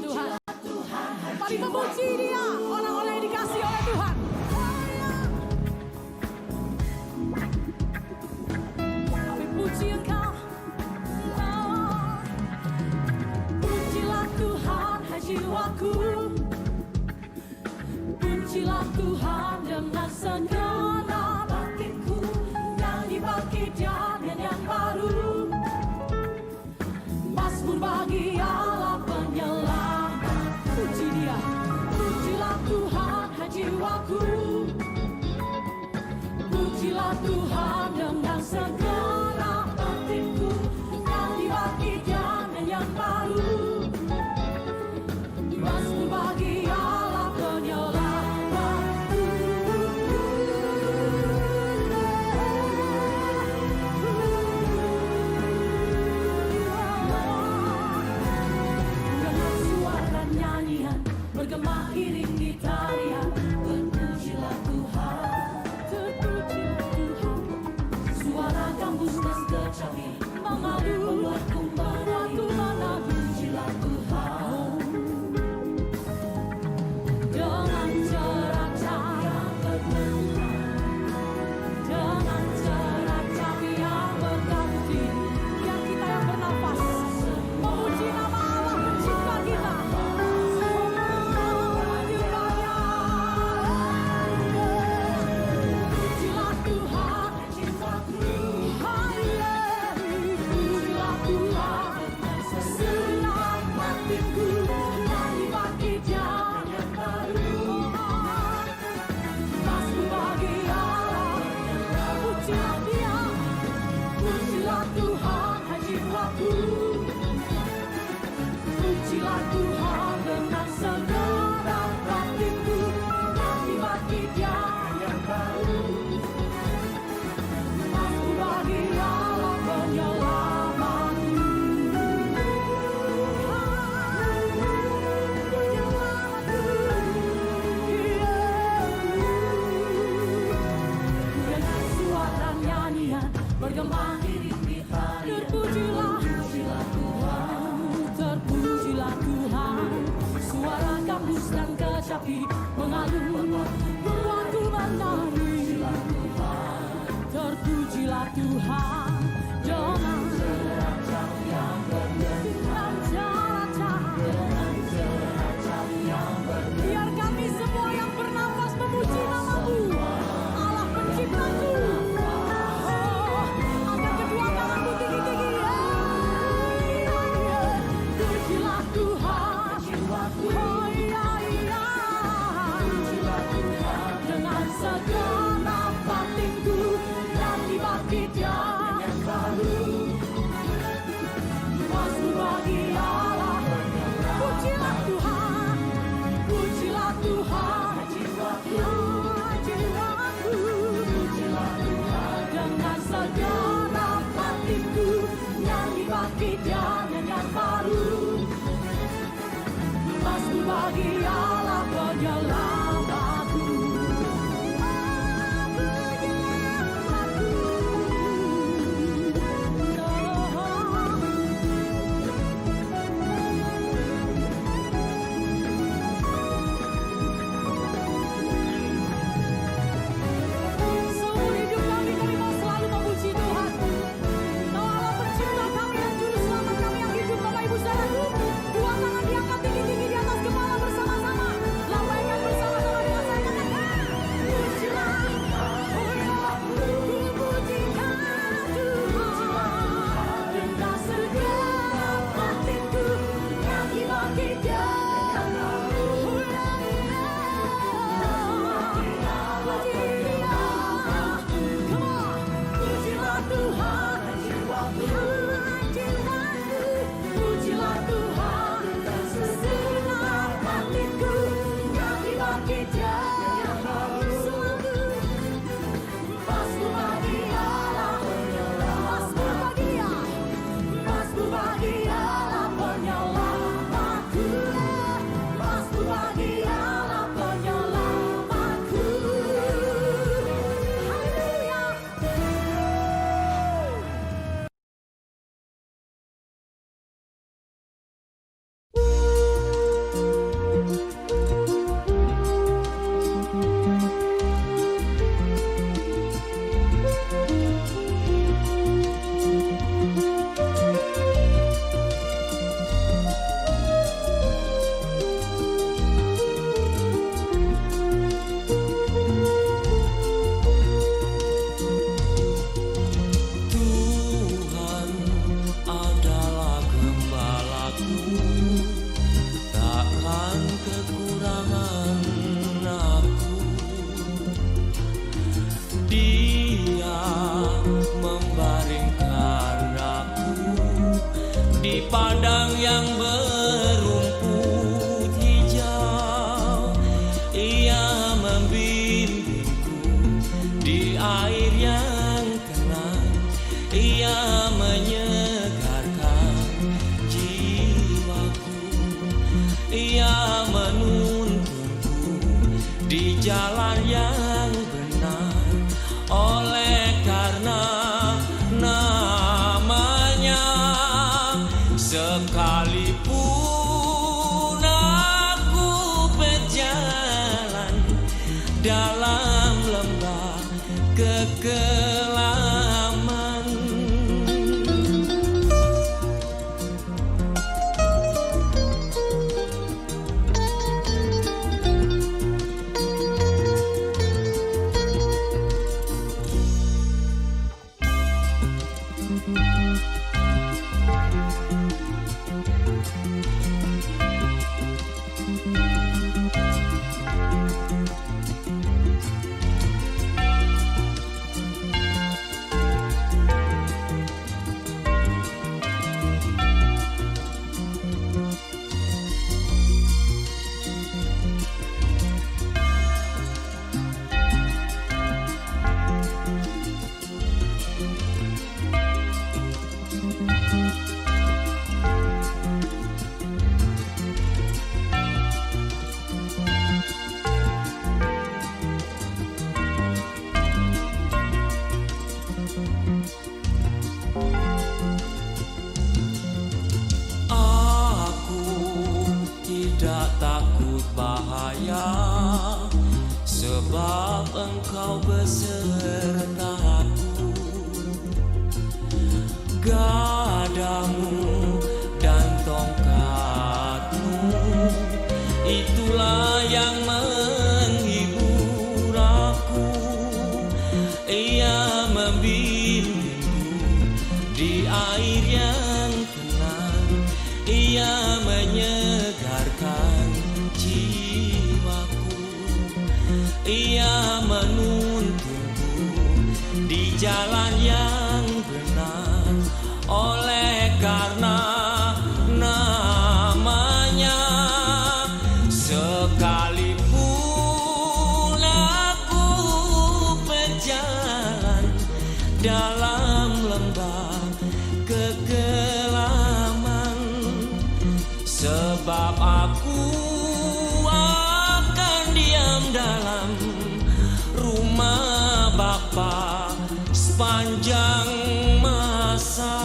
Tuhan. Mari memuji Dia, orang-orang yang dikasih oleh Tuhan. Kami puji Engkau. Pujilah Tuhan, hai jiwaku. Pujilah Tuhan dengan segenap hatiku. Nyanyi bagi Dia yang baru. Mazmur bagi Allah penyelamat. Puji Dia. Pujilah Tuhan, hai jiwaku. Pujilah Tuhan dengan segenap hatiku. Nyanyi bagi Dia yang baru. Mazmur bagi Allah penyelamatku. Dengan suara nyanyian bergema iring di tarian, terpujilah Tuhan, terpujilah Tuhan. Suara gambus dan kecapi mengadu membuatku menari, pujilah Tuhan. Dengan cerah cahaya dengan cerah cahaya berganti, biar kita yang bernafas memuji nama Allah pencipta kita. Pujilah Tuhan, cintaku. Pujilah Tuhan, segenap hatiku. Nyanyi bagi Dia yang baru. Mazmur bagi Allah. Pujilah Dia. Pujilah Tuhan, hai jiwaku. Pujilah Tuhan dengan segenap hatiku. Nyanyi bagi Dia yang baru. Mazmur bagi Allah penyelamatku. Dengan suara nyanyian bergema iring di tarian, terpujilah Tuhan, terpujilah Tuhan. Suara gambus dan kecapi mengalun membuatku menari. Terpujilah Tuhan dengan cerah cahaya biar kami semua yang bernafas memuji nama-Mu, Allah penciptaku. Oh, angkat kedua tanganmu tinggi-tinggi. Pujilah Tuhan, oh iya. Dengan segenap batinku, nyanyi bagi Dia padang yang berumput hijau. Ia membimbingku di air yang tenang. Ia menyegarkan jiwaku. Ia menuntunku di jalan yang benar. Oleh karena namanya, sekalipun aku berjalan dalam lembah kekelaman, tidak takut bahaya, sebab Engkau besertaku. Gadamu dan tongkatmu, itulah yang menghibur aku. Ia membimbingku di air yang tenang. Ia menyegarkan jiwaku. Ia menuntunku di jalan yang benar. Oleh karena namanya, sekalipun aku berjalan dalam lembah kekelaman, sebab aku akan diam dalam rumah Bapa sepanjang masa.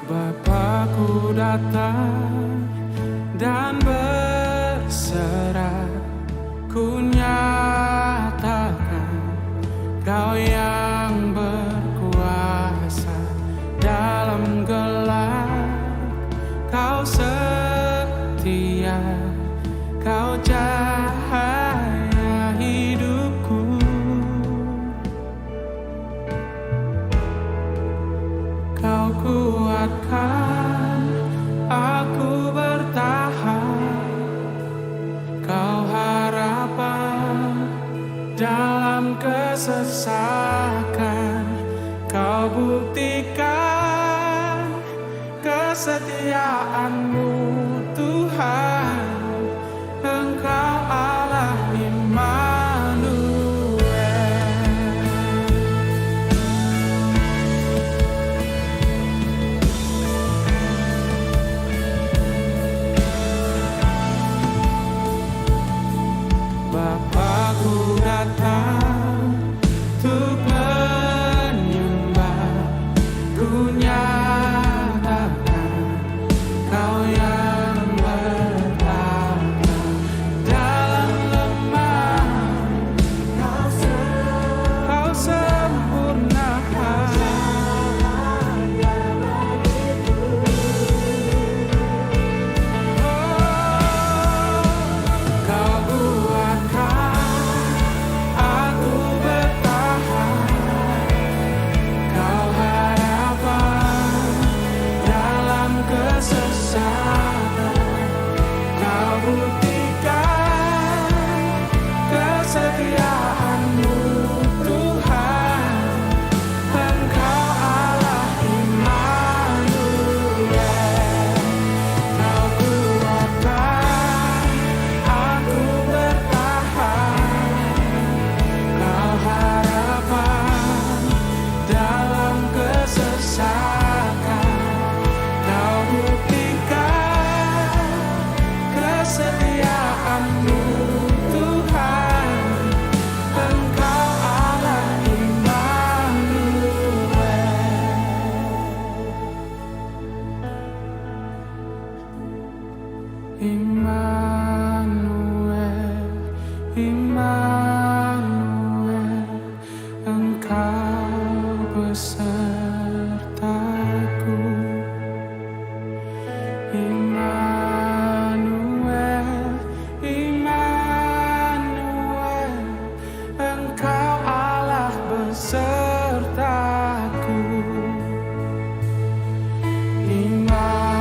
Bapakku datang dan berserah, ku nyatakan Kau yang berkuasa dalam gelap. Kau setia, Kau cahaya hidupku. Kau kuatkan aku bertahan. Kau harapan dalam kesesakan. Kau buktikan kesetiaan-Mu, Tuhan. Engkau Allah Immanuel. besertaku. Immanuel, Immanuel, Engkau Allah besertaku. Immanuel,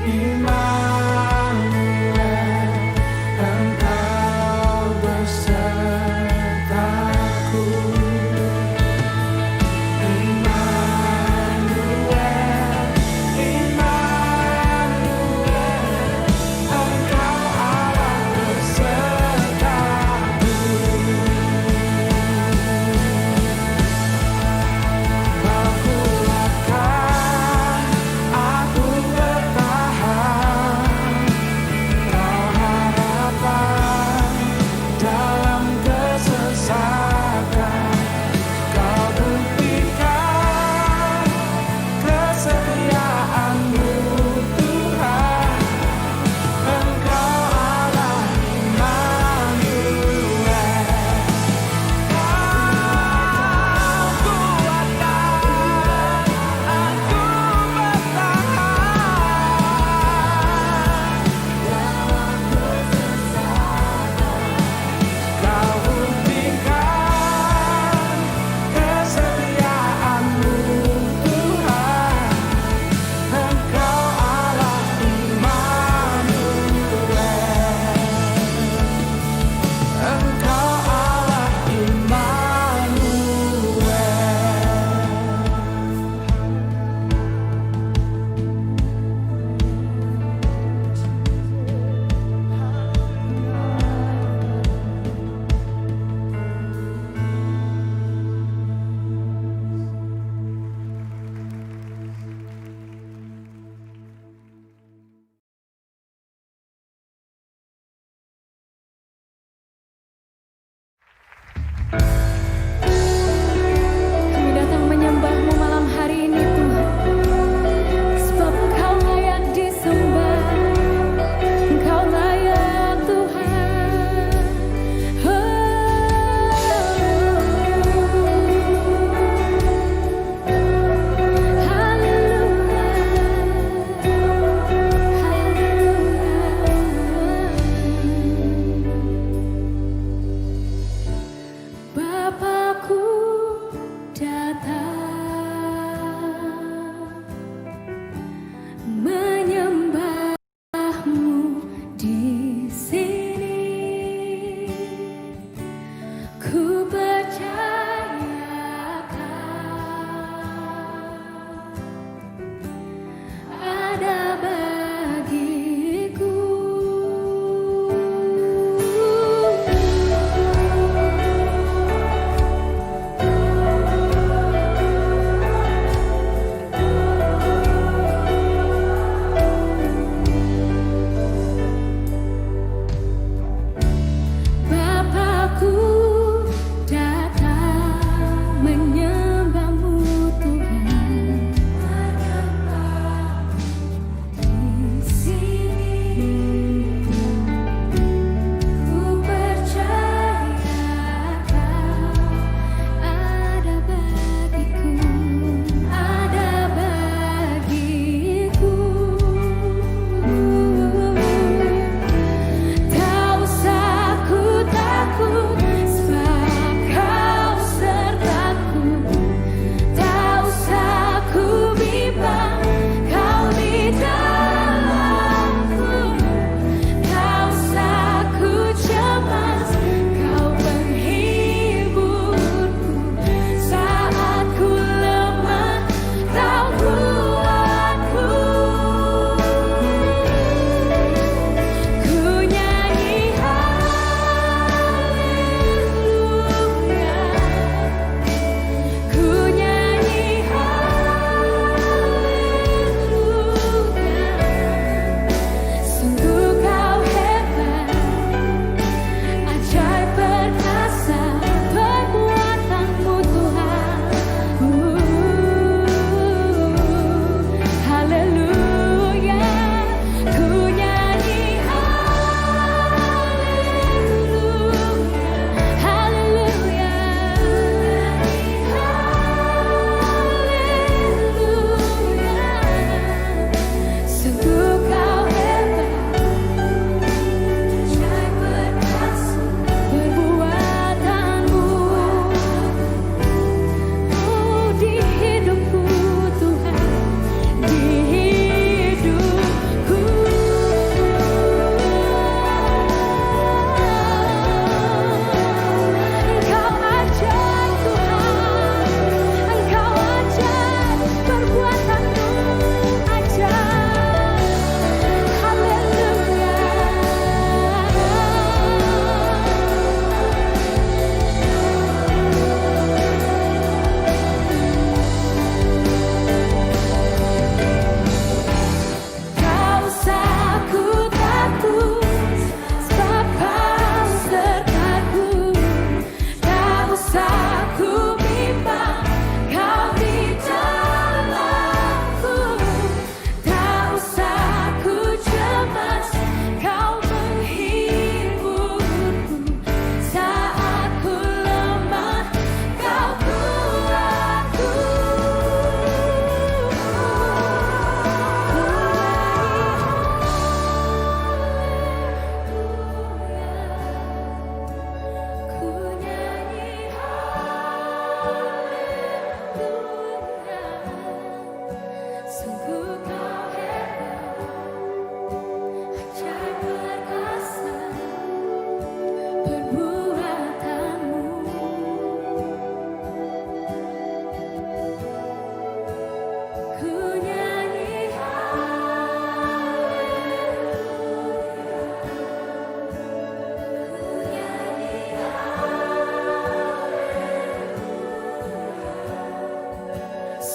Immanuel, Engkau besertaku.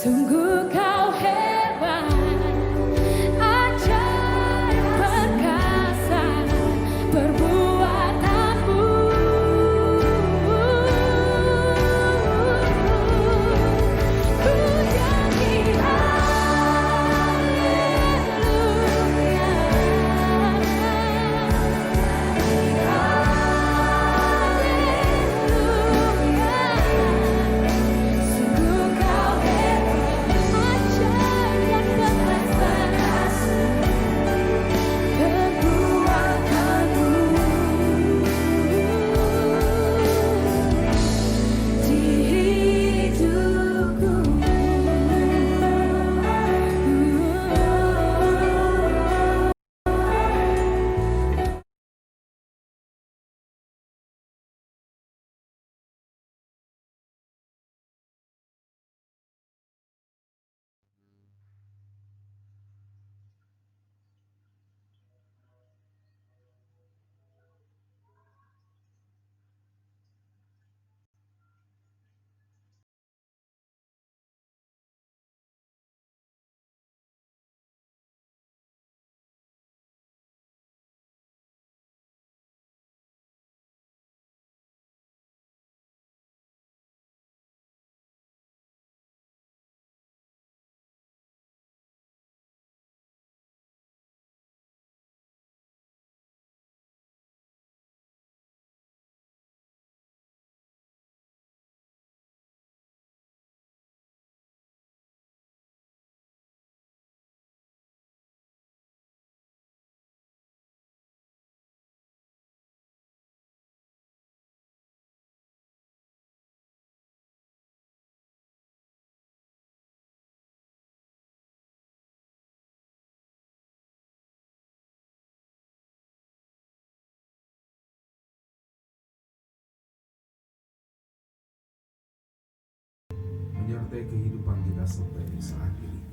Sungguh kau hebat, ajaib perkasa perbuatanmu. Ku nyanyi sungguh kau hebat, ajaib perkasa perbuatanmu. Di hidupku menyertai kehidupan kita sampai saat ini.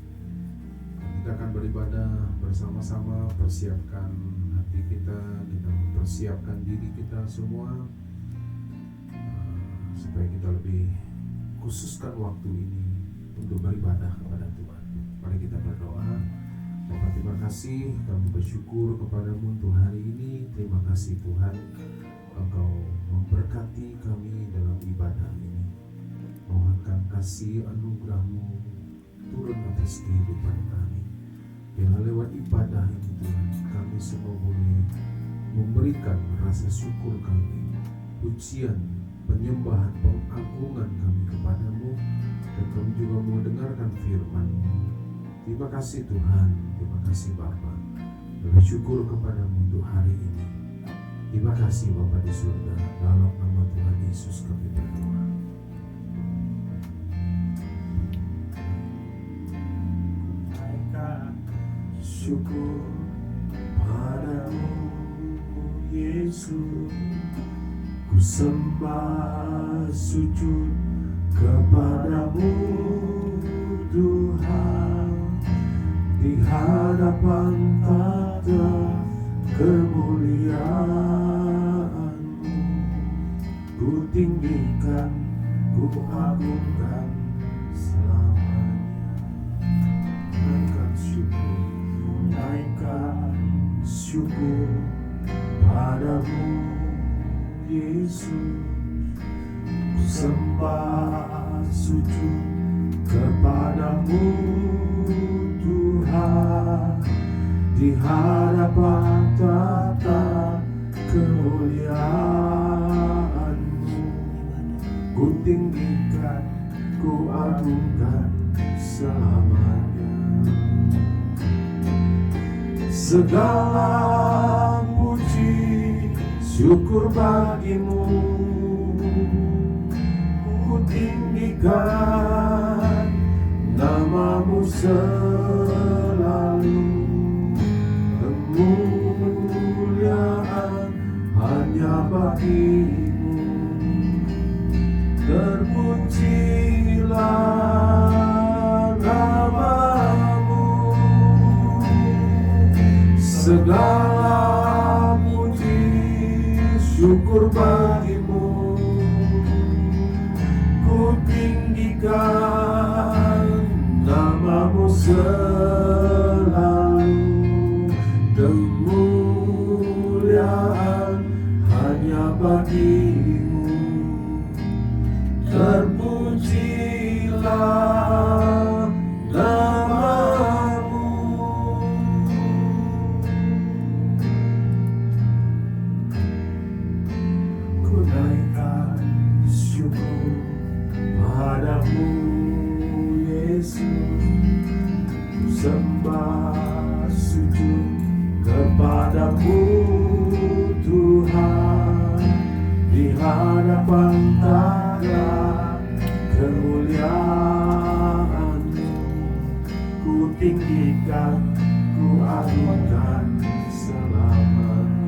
Kita akan beribadah bersama-sama, persiapkan hati kita mempersiapkan diri kita semua supaya kita lebih khususkan waktu ini untuk beribadah kepada Tuhan. Mari kita berdoa. Bapa, terima kasih, kami bersyukur kepadamu untuk hari ini. Terima kasih Tuhan, Engkau memberkati kami dalam ibadah ini. Mohonkan kasih anugerah-Mu turun atas kehidupan kami. Biarlah lewat ibadah ini Tuhan, kami semua boleh memberikan rasa syukur kami, pujian, penyembahan, pengagungan kami kepadamu, dan kami juga mau dengarkan firman-Mu. Terima kasih Tuhan, terima kasih Bapa. Bersyukur kepadamu untuk hari ini. Terima kasih Bapa di surga, dalam nama Tuhan Yesus kami berdoa. Syukur padamu Yesus, ku sembah sujud kepadamu Tuhan, di hadapan tahta kemuliaan-Mu. Ku tinggikan, ku agungkan selamanya. Naikkan syukur, naikkan syukur padamu Yesus, ku sembah sujud kepadamu Tuhan, di hadapan tahta kemuliaan-Mu. Ku tinggikan, ku agungkan selamanya. Segala puji syukur bagimu, ku tinggikan nama-Mu selalu. Kemuliaan hanya bagi-Mu, terpujilah nama-Mu. Segala puji syukur bagi-Mu, ku tinggikan sembah sujud kepadamu Tuhan, di hadapan tata kemuliaan-Mu. Ku tinggikan, ku agungkan selamanya.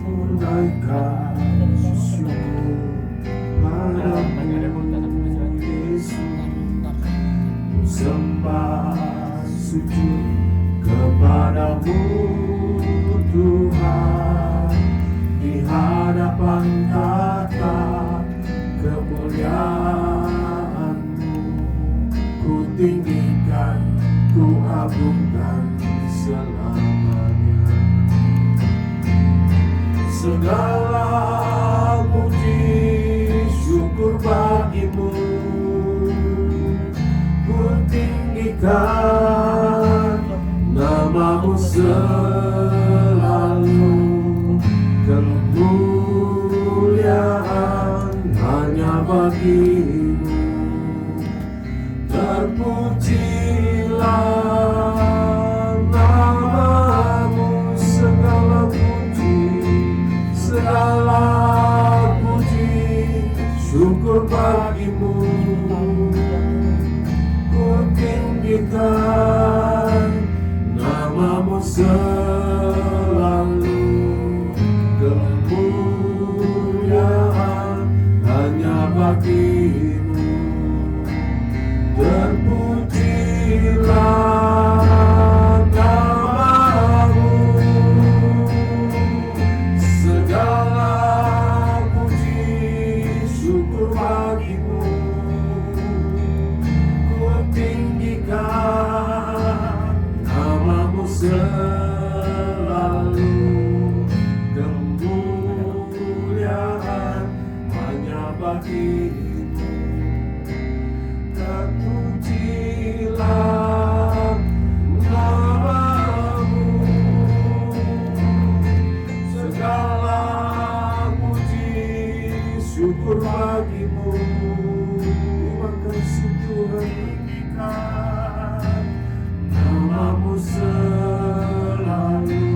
Tunaikan syukur padamu Yesus, ku sembah sujud kepadamu Tuhan, di hadapan tata kemuliaan-Mu. Ku tinggikan, ku agungkan selamanya. Segala puji syukur bagimu, ku tinggikan nama-Mu selalu. Kemuliaan hanya bagi-Mu. Terpujilah nama-Mu, segala puji syukur bagi-Mu. Ku tinggikan nama-Mu selalu. Kemuliaan hanya bagi-Mu. Terpujilah nama-Mu, segala puji syukur bagi-Mu. Ku tinggikan nama-Mu selalu. Kemuliaan hanya bagi-Mu. Terpujilah nama-Mu, segala puji syukur bagi-Mu. Terima kasih Tuhan, tinggikan nama-Mu selalu.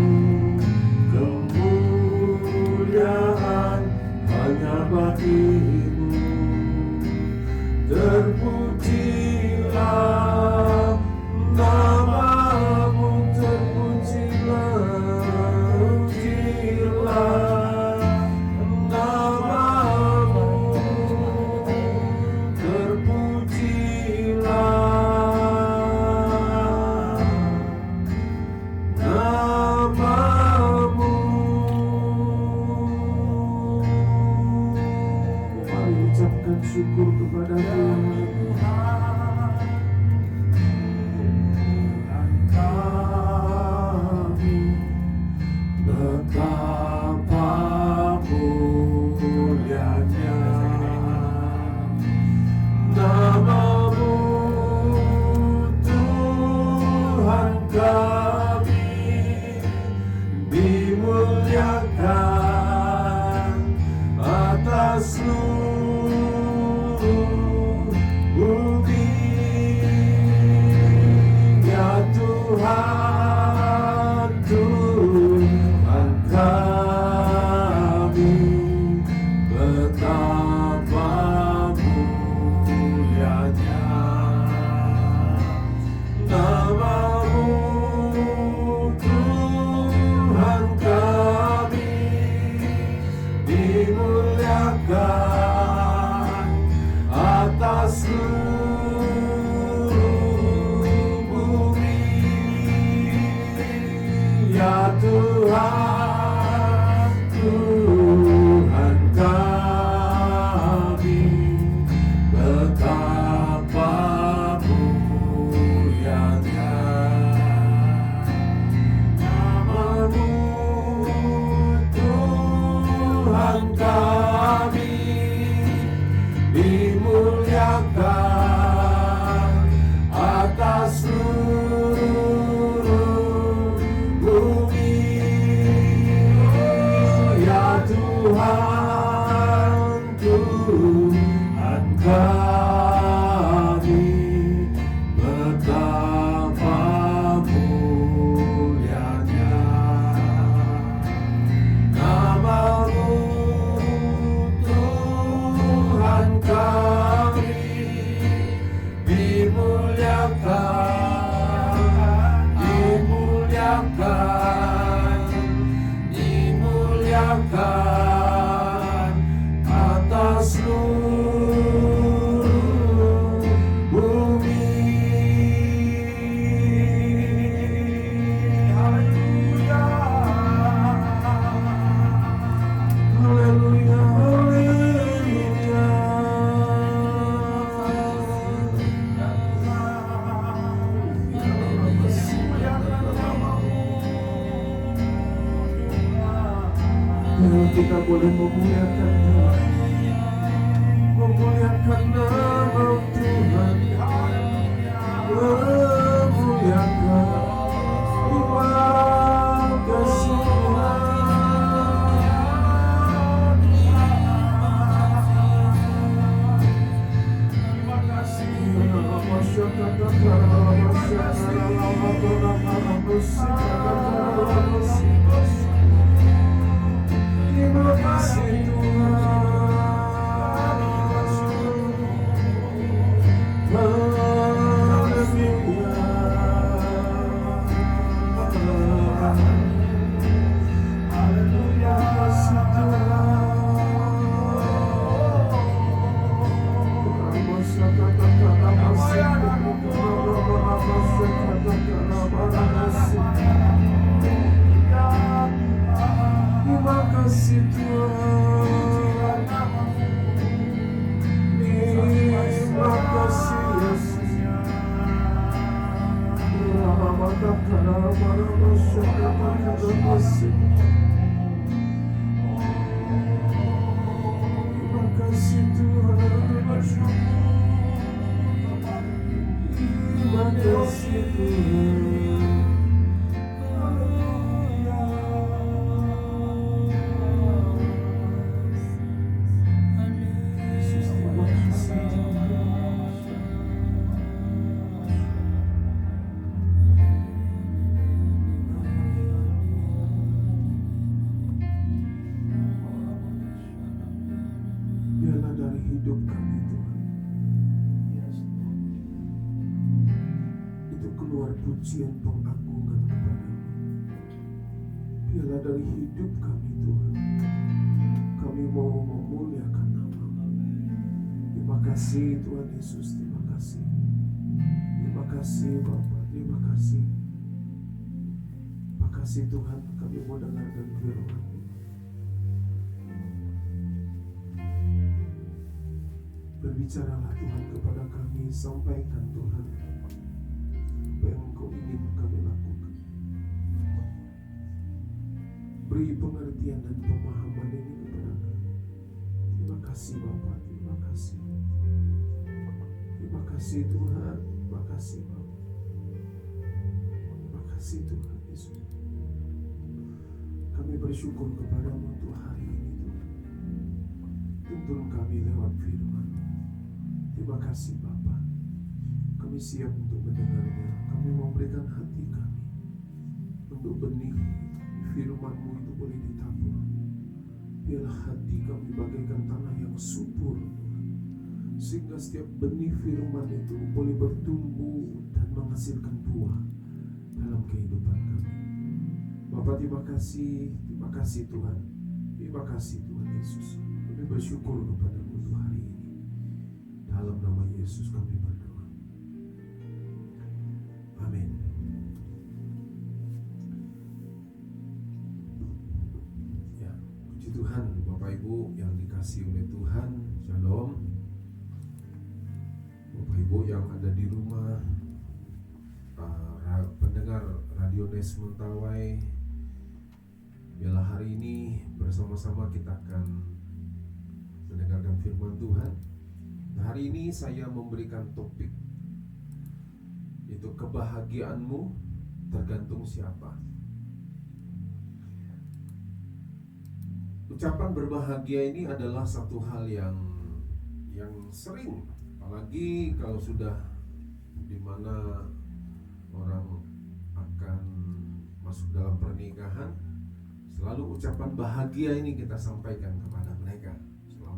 Kemuliaan hanya bagi-Mu. Terpujilah nama-Mu, terpujilah nama-Mu, terpujilah nama-Mu. Mari ucapkan syukur kepada Tuhan. Betapa mulianya nama-Mu Tuhan kami, dimuliakan atas seluruh bumi. Ya Tuhan, Tuhan kami, betapa mulianya nama-Mu Tuhan kami, dimuliakan atas seluruh bumi. Ya Tuhan, Tuhan kami, betapa mulianya nama-Mu Tuhan kami, dimuliakan atas seluruh bumi. Ya Tuhan, Tuhan kami, boleh memuliakan Tuhan, memuliakan nama Tuhan, memuliakan. Terima kasih Tuhan. Terima kasih biarlah dari hidup kami Tuhan, itu keluar pujian pengagungan kepadamu. Biarlah dari hidup kami Tuhan, kami mau memuliakan nama-Mu. Terima kasih Tuhan Yesus, terima kasih. Terima kasih Bapa, terima kasih. Terima kasih Tuhan, kami mau dengarkan firman-Mu. Berbicaralah Tuhan kepada kami, sampaikan Tuhan apa yang Engkau ingin kami lakukan. Beri pengertian dan pemahaman ini kepada kami. Terima kasih Bapa, terima kasih. Terima kasih Tuhan, terima kasih Bapa. Terima kasih Tuhan Yesus. Kami bersyukur kepadamu untuk hari ini Tuhan. Tuntun kami lewat firman. Terima kasih Bapa. Kami siap untuk mendengarnya. Kami memberikan hati kami untuk benih firman-Mu itu boleh ditabur. Biarlah hati kami bagaikan tanah yang subur, sehingga setiap benih firman itu boleh bertumbuh dan menghasilkan buah dalam kehidupan kami. Bapa, terima kasih Tuhan. Terima kasih Tuhan Yesus. Kami bersyukur kepada-Mu untuk hari ini. Dalam nama Yesus kami berdoa. Amin. Ya, puji Tuhan Bapak Ibu yang dikasihi oleh Tuhan. Shalom. Bapak Ibu yang ada di rumah, pendengar Radio Nes Mentawai, biarlah hari ini bersama-sama kita akan mendengarkan firman Tuhan. Hari ini saya memberikan topik, itu kebahagiaanmu tergantung siapa. Ucapan berbahagia ini adalah satu hal yang sering, apalagi kalau sudah dimana orang akan masuk dalam pernikahan, selalu ucapan bahagia ini kita sampaikan kepada mereka.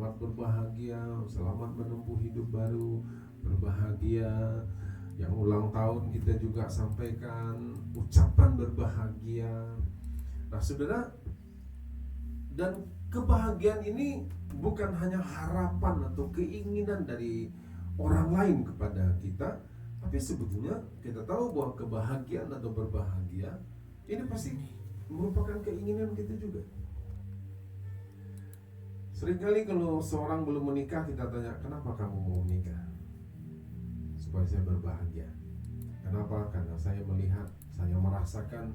Selamat berbahagia, selamat menempuh hidup baru, berbahagia. Yang ulang tahun kita juga sampaikan ucapan berbahagia. Nah saudara, dan kebahagiaan ini bukan hanya harapan atau keinginan dari orang lain kepada kita, tapi sebetulnya kita tahu bahwa kebahagiaan atau berbahagia ini pasti merupakan keinginan kita juga. Seringkali kalau seorang belum menikah, kita tanya, kenapa kamu mau menikah? Supaya saya berbahagia. Kenapa? Karena saya melihat, saya merasakan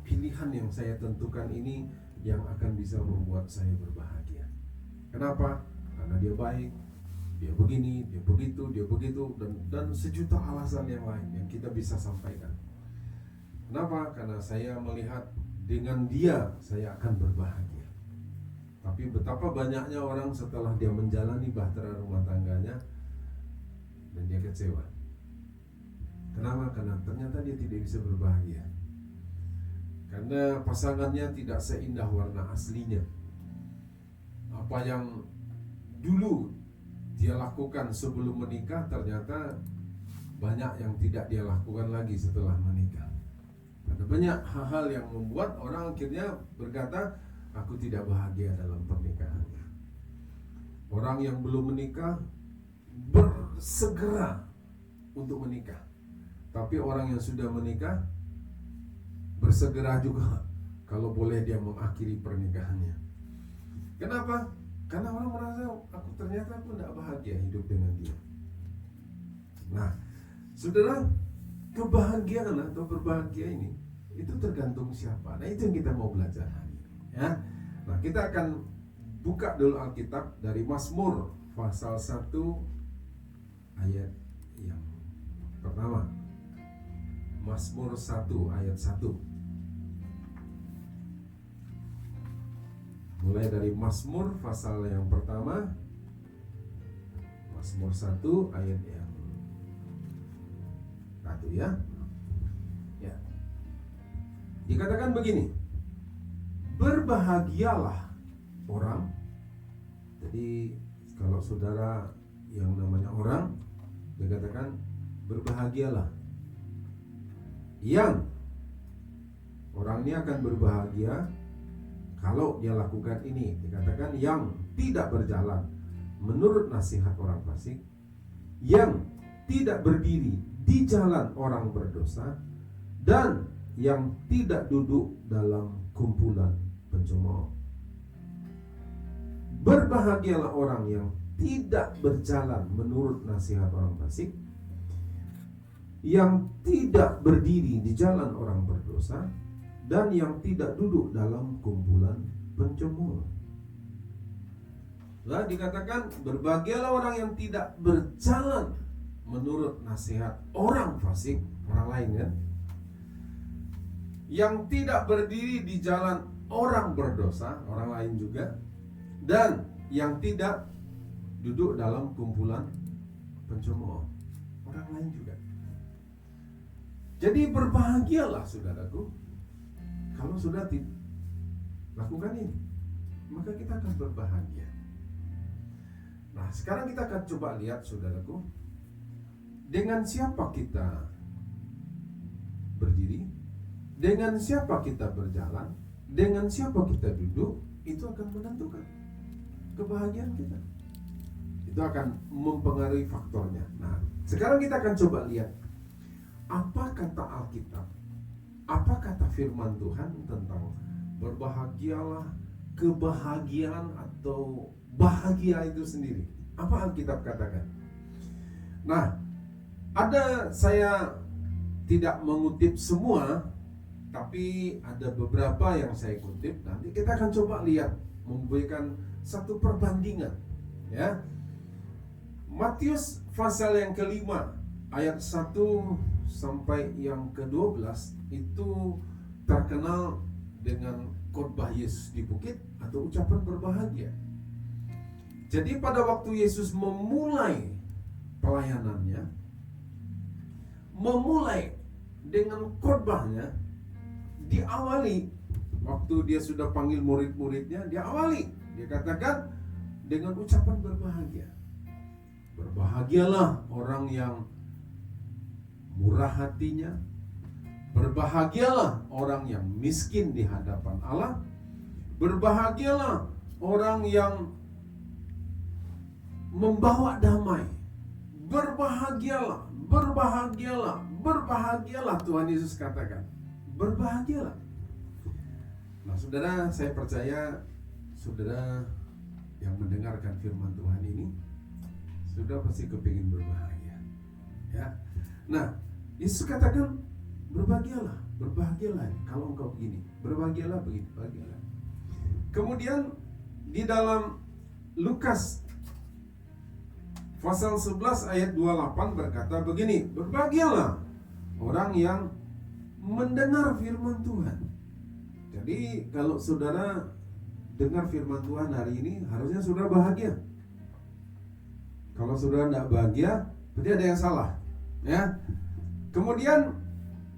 pilihan yang saya tentukan ini yang akan bisa membuat saya berbahagia. Kenapa? Karena dia baik, dia begini, dia begitu, dan sejuta alasan yang lain yang kita bisa sampaikan. Kenapa? Karena saya melihat dengan dia saya akan berbahagia. Tapi betapa banyaknya orang setelah dia menjalani bahtera rumah tangganya dan dia kecewa. Kenapa? Karena ternyata dia tidak bisa berbahagia. Karena pasangannya tidak seindah warna aslinya. Apa yang dulu dia lakukan sebelum menikah ternyata banyak yang tidak dia lakukan lagi setelah menikah. Ada banyak hal-hal yang membuat orang akhirnya berkata, aku tidak bahagia dalam pernikahannya. Orang yang belum menikah bersegera untuk menikah. Tapi orang yang sudah menikah bersegera juga kalau boleh dia mengakhiri pernikahannya. Kenapa? Karena orang merasa ternyata aku tidak bahagia hidup dengan dia. Nah, saudara, kebahagiaan atau berbahagia ini itu tergantung siapa. Nah, itu yang kita mau belajar hari ini, ya. Nah, kita akan buka dulu Alkitab dari Mazmur pasal 1 ayat yang pertama. Mazmur 1 ayat 1. Mulai dari Mazmur pasal yang pertama, Mazmur 1 ayat yang 1, ya. Ya. Dikatakan begini, berbahagialah orang. Jadi kalau saudara yang namanya orang, dikatakan berbahagialah. Yang orang ini akan berbahagia kalau dia lakukan ini. Dikatakan yang tidak berjalan menurut nasihat orang fasik, yang tidak berdiri di jalan orang berdosa, dan yang tidak duduk dalam kumpulan pencemooh. Berbahagialah orang yang tidak berjalan menurut nasihat orang fasik, yang tidak berdiri di jalan orang berdosa, dan yang tidak duduk dalam kumpulan pencemooh. Lah dikatakan berbahagialah orang yang tidak berjalan menurut nasihat orang fasik, orang lain kan, yang tidak berdiri di jalan orang berdosa, orang lain juga, dan yang tidak duduk dalam kumpulan pencemooh, orang lain juga. Jadi berbahagialah saudaraku kalau sudah lakukan ini, maka kita akan berbahagia. Nah, sekarang kita akan coba lihat saudaraku, dengan siapa kita berdiri, dengan siapa kita berjalan, dengan siapa kita duduk, itu akan menentukan kebahagiaan kita. Itu akan mempengaruhi faktornya. Nah, sekarang kita akan coba lihat apa kata Alkitab, apa kata firman Tuhan tentang berbahagialah, kebahagiaan atau bahagia itu sendiri. Apa Alkitab katakan? Nah, saya tidak mengutip semua, tapi ada beberapa yang saya kutip. Nanti kita akan coba lihat, memberikan satu perbandingan, ya. Matius pasal yang kelima ayat 1 sampai yang ke-12 itu terkenal dengan khotbah Yesus di bukit atau ucapan berbahagia. Jadi pada waktu Yesus memulai pelayanannya, memulai dengan khotbahnya, diawali waktu dia sudah panggil murid-muridnya, diawali, dia katakan dengan ucapan berbahagia. Berbahagialah orang yang murah hatinya, berbahagialah orang yang miskin di hadapan Allah, berbahagialah orang yang membawa damai, berbahagialah, berbahagialah, berbahagialah. Tuhan Yesus katakan, berbahagialah. Nah, saudara, saya percaya saudara yang mendengarkan firman Tuhan ini sudah pasti kepingin berbahagia, ya. Nah, Yesus katakan berbahagialah, berbahagialah kalau engkau begini, berbahagialah begini, berbahagialah. Kemudian di dalam Lukas pasal 11 ayat 28 berkata begini, berbahagialah orang yang mendengar firman Tuhan. Jadi kalau saudara dengar firman Tuhan hari ini, harusnya saudara bahagia. Kalau saudara tidak bahagia, berarti ada yang salah, ya. Kemudian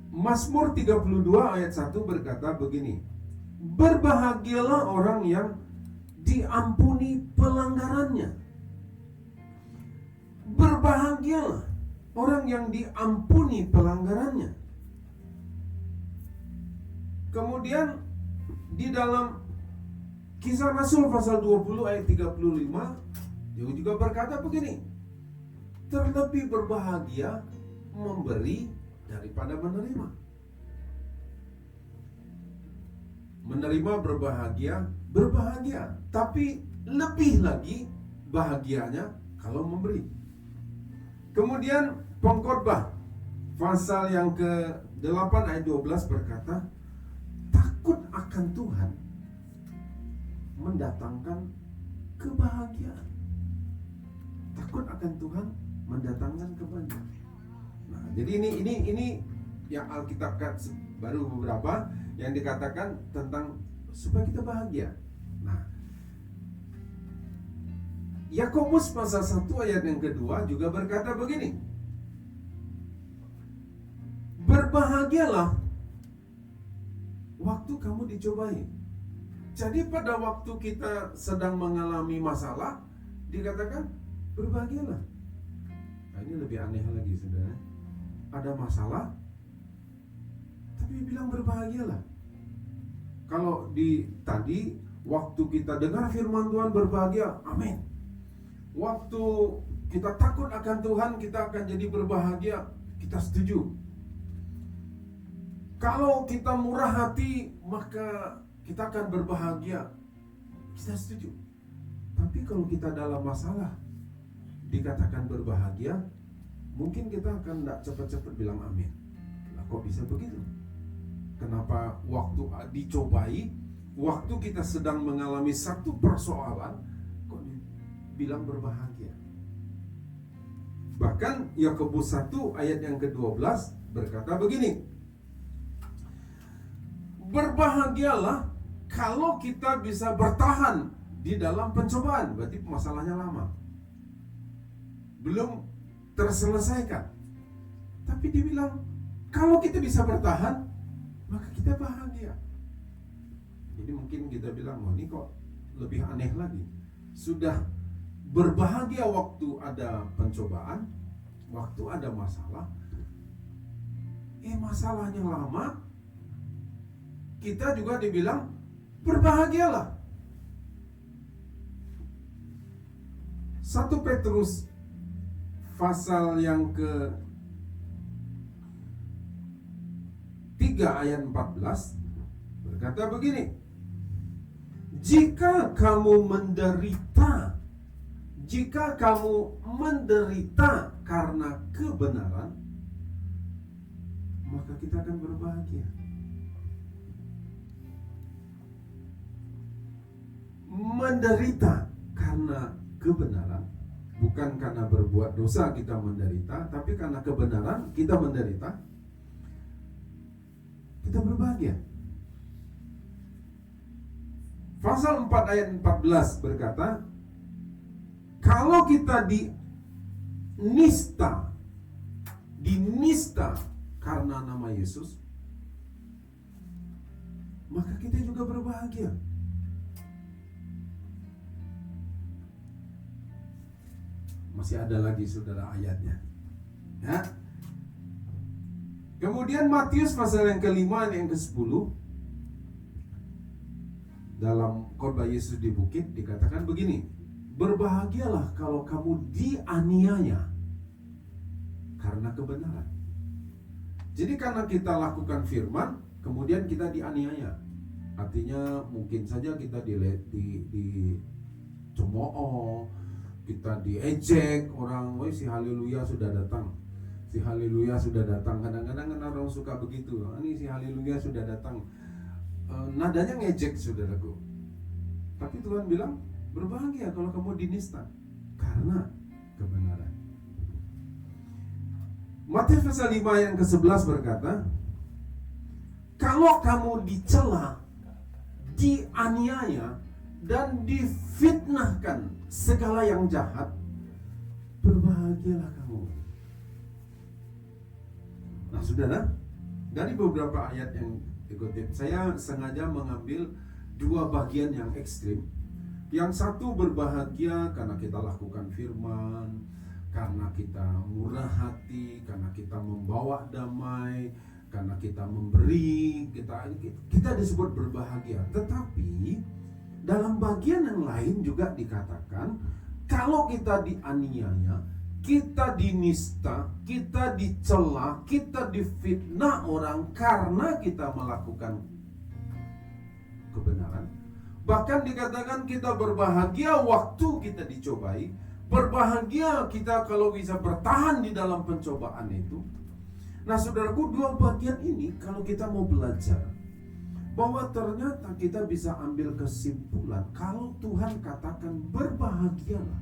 Mazmur 32 ayat 1 berkata begini, berbahagialah orang yang diampuni pelanggarannya. Berbahagialah orang yang diampuni pelanggarannya. Kemudian di dalam Kisah Rasul pasal 20 ayat 35 dia juga berkata begini, terlebih berbahagia memberi daripada menerima. Menerima berbahagia, tapi lebih lagi bahagianya kalau memberi. Kemudian Pengkhotbah pasal yang ke-8 ayat 12 berkata, takut akan Tuhan mendatangkan kebahagiaan. Takut akan Tuhan mendatangkan kebahagiaan. Nah, jadi ini yang Alkitab baru beberapa yang dikatakan tentang supaya kita bahagia. Nah, Yakobus pasal 1 ayat yang kedua juga berkata begini, berbahagialah waktu kamu dicobai. Jadi pada waktu kita sedang mengalami masalah, dikatakan berbahagialah. Nah, ini lebih aneh lagi, saudara. Ada masalah, tapi bilang berbahagialah. Kalau tadi waktu kita dengar firman Tuhan berbahagia, amin. Waktu kita takut akan Tuhan, kita akan jadi berbahagia, kita setuju. Kalau kita murah hati, maka kita akan berbahagia, kita setuju. Tapi kalau kita dalam masalah dikatakan berbahagia, mungkin kita akan tidak cepat-cepat bilang amin. Nah, kok bisa begitu? Kenapa waktu dicobai, waktu kita sedang mengalami satu persoalan, kok dibilang berbahagia? Bahkan Yakobus 1 ayat yang ke-12 berkata begini, berbahagialah kalau kita bisa bertahan di dalam pencobaan. Berarti masalahnya lama, belum terselesaikan. Tapi dibilang kalau kita bisa bertahan, maka kita bahagia. Jadi mungkin kita bilang, oh ini kok lebih aneh lagi. Sudah berbahagia waktu ada pencobaan, waktu ada masalah, masalahnya lama, kita juga dibilang berbahagialah. 1 Petrus pasal yang ke-3 ayat 14 berkata begini, jika kamu menderita karena kebenaran, maka kita akan berbahagia. Menderita karena kebenaran, bukan karena berbuat dosa kita menderita, tapi karena kebenaran kita menderita, kita berbahagia. Pasal 4 ayat 14 berkata, kalau kita dinista karena nama Yesus, maka kita juga berbahagia. Masih ada lagi saudara ayatnya, ya. Kemudian Matius pasal yang ke-5 yang ke-10, dalam khotbah Yesus di bukit dikatakan begini, berbahagialah kalau kamu dianiaya karena kebenaran. Jadi karena kita lakukan firman, kemudian kita dianiaya. Artinya mungkin saja kita dicemooh, kita diejek orang, woi si haleluya sudah datang. Si haleluya sudah datang. Kadang-kadang orang suka begitu. Ini si haleluya sudah datang. Nadanya ngejek, saudaraku. Tapi Tuhan bilang, berbahagia kalau kamu dinista karena kebenaran. Matius pasal 5 yang ke-11 berkata, kalau kamu dicela, dianiaya, dan difitnahkan segala yang jahat, berbahagialah kamu. Nah, saudara, dari beberapa ayat yang dikutip, saya sengaja mengambil dua bagian yang ekstrim. Yang satu berbahagia karena kita lakukan firman, karena kita murah hati, karena kita membawa damai, karena kita memberi, kita disebut berbahagia. Tetapi dalam bagian yang lain juga dikatakan, kalau kita dianiaya, kita dinista, kita dicela, kita difitnah orang karena kita melakukan kebenaran. Bahkan dikatakan kita berbahagia waktu kita dicobai, berbahagia kita kalau bisa bertahan di dalam pencobaan itu. Nah, saudaraku, dua bagian ini kalau kita mau belajar, bahwa ternyata kita bisa ambil kesimpulan, kalau Tuhan katakan berbahagialah,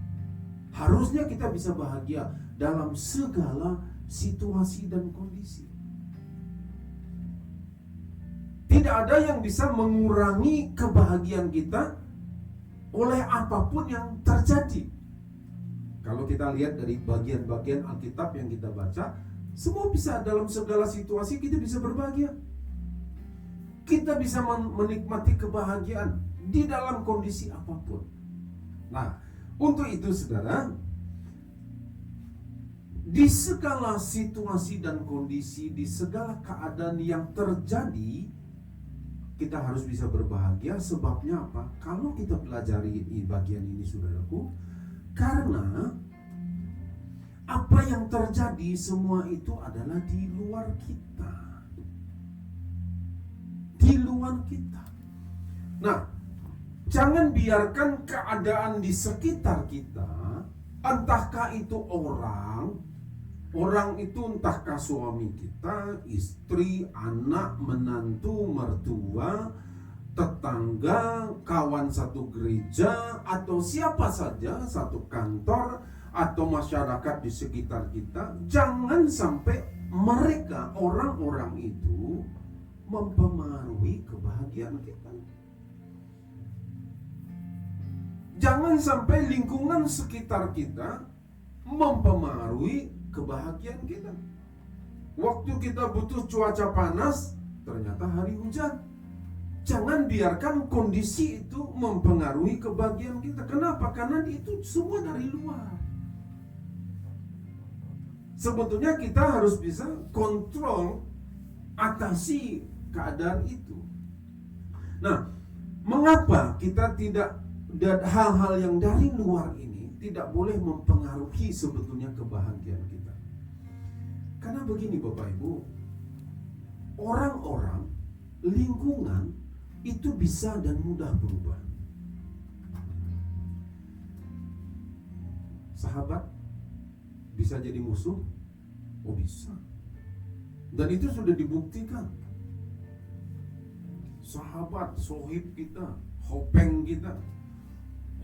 harusnya kita bisa bahagia dalam segala situasi dan kondisi. Tidak ada yang bisa mengurangi kebahagiaan kita oleh apapun yang terjadi. Kalau kita lihat dari bagian-bagian Alkitab yang kita baca, semua bisa dalam segala situasi kita bisa berbahagia. Kita bisa menikmati kebahagiaan di dalam kondisi apapun. Nah, untuk itu saudara, di segala situasi dan kondisi, di segala keadaan yang terjadi, kita harus bisa berbahagia. Sebabnya apa? Kalau kita pelajari bagian ini, saudaraku, karena apa yang terjadi semua itu adalah di luar kita. Di luar kita. Nah, jangan biarkan keadaan di sekitar kita, entahkah itu orang itu entahkah suami kita, istri, anak, menantu, mertua, tetangga, kawan satu gereja, atau siapa saja, satu kantor, atau masyarakat di sekitar kita, jangan sampai mereka, orang-orang itu mempengaruhi kebahagiaan kita. Jangan sampai lingkungan sekitar kita mempengaruhi kebahagiaan kita. Waktu kita butuh cuaca panas, ternyata hari hujan. Jangan biarkan kondisi itu mempengaruhi kebahagiaan kita. Kenapa? Karena itu semua dari luar. Sebetulnya kita harus bisa kontrol, atasi keadaan itu. Nah, mengapa kita tidak, dan hal-hal yang dari luar ini tidak boleh mempengaruhi sebetulnya kebahagiaan kita? Karena begini Bapak Ibu, orang-orang, lingkungan itu bisa dan mudah berubah. Sahabat bisa jadi musuh? Oh bisa. Dan itu sudah dibuktikan. Sahabat, sohib kita, hopeng kita,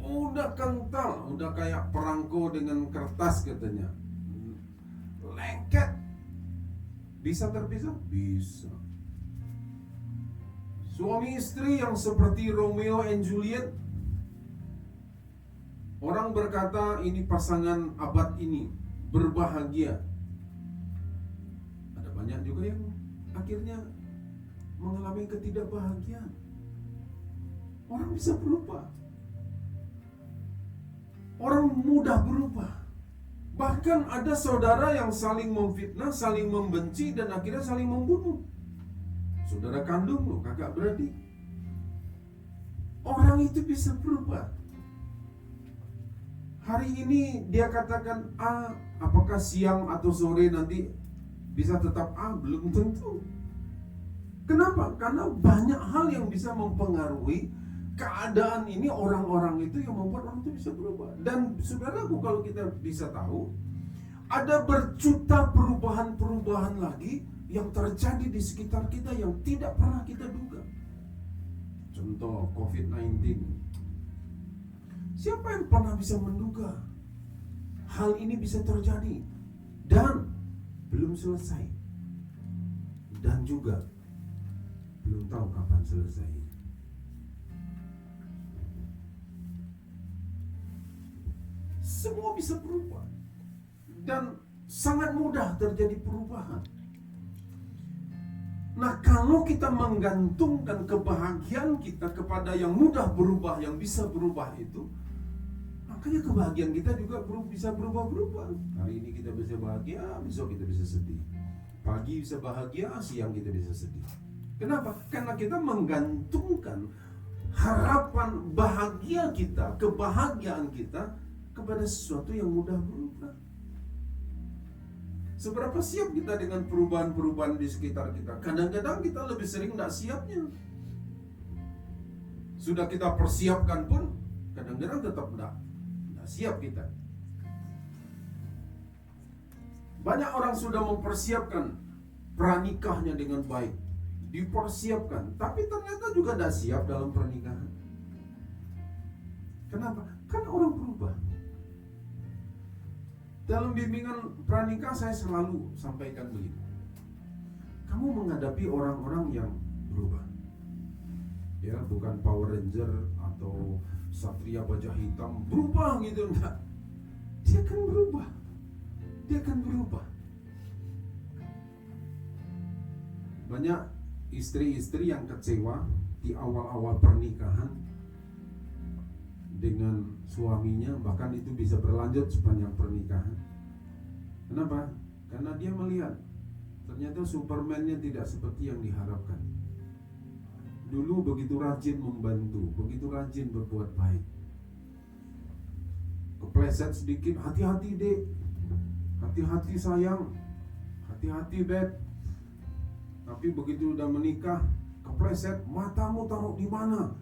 udah kental, udah kayak perangko dengan kertas katanya, lengket. Bisa terpisah? Bisa. Suami istri yang seperti Romeo and Juliet, orang berkata ini pasangan abad ini, berbahagia. Ada banyak juga yang akhirnya mengalami ketidakbahagiaan. Orang bisa berubah. Orang mudah berubah. Bahkan ada saudara yang saling memfitnah, saling membenci, dan akhirnya saling membunuh. Saudara kandung loh, kakak beradik. Orang itu bisa berubah. Hari ini dia katakan A, apakah siang atau sore nanti bisa tetap A? Belum tentu. Kenapa? Karena banyak hal yang bisa mempengaruhi keadaan ini, orang-orang itu yang membuat orang itu bisa berubah. Dan saudaraku, kalau kita bisa tahu, ada berjuta perubahan-perubahan lagi yang terjadi di sekitar kita yang tidak pernah kita duga. Contoh COVID-19. Siapa yang pernah bisa menduga hal ini bisa terjadi dan belum selesai, dan juga belum tahu kapan selesai. Semua bisa berubah dan sangat mudah terjadi perubahan. Nah, kalau kita menggantungkan kebahagiaan kita kepada yang mudah berubah, yang bisa berubah itu, makanya kebahagiaan kita juga bisa berubah-berubah. Hari ini kita bisa bahagia, besok kita bisa sedih. Pagi bisa bahagia, siang kita bisa sedih. Kenapa? Karena kita menggantungkan harapan bahagia kita, kebahagiaan kita kepada sesuatu yang mudah berubah. Seberapa siap kita dengan perubahan-perubahan di sekitar kita? Kadang-kadang kita lebih sering tidak siapnya. Sudah kita persiapkan pun kadang-kadang tetap tidak siap kita. Banyak orang sudah mempersiapkan pranikahnya dengan baik, dipersiapkan, tapi ternyata juga tidak siap dalam pernikahan. Kenapa? Karena orang berubah. Dalam bimbingan pranikah saya selalu sampaikan begini. Kamu menghadapi orang-orang yang berubah. Ya, bukan Power Ranger atau Satria Baja Hitam berubah gitu, enggak. Dia akan berubah. Dia akan berubah. Banyak istri-istri yang kecewa di awal-awal pernikahan dengan suaminya, bahkan itu bisa berlanjut sepanjang pernikahan. Kenapa? Karena dia melihat ternyata Superman-nya tidak seperti yang diharapkan. Dulu begitu rajin membantu, begitu rajin berbuat baik. Kepleset sedikit, hati-hati dek, hati-hati sayang, hati-hati beb. Tapi begitu udah menikah, kepleset, matamu taruh di mana?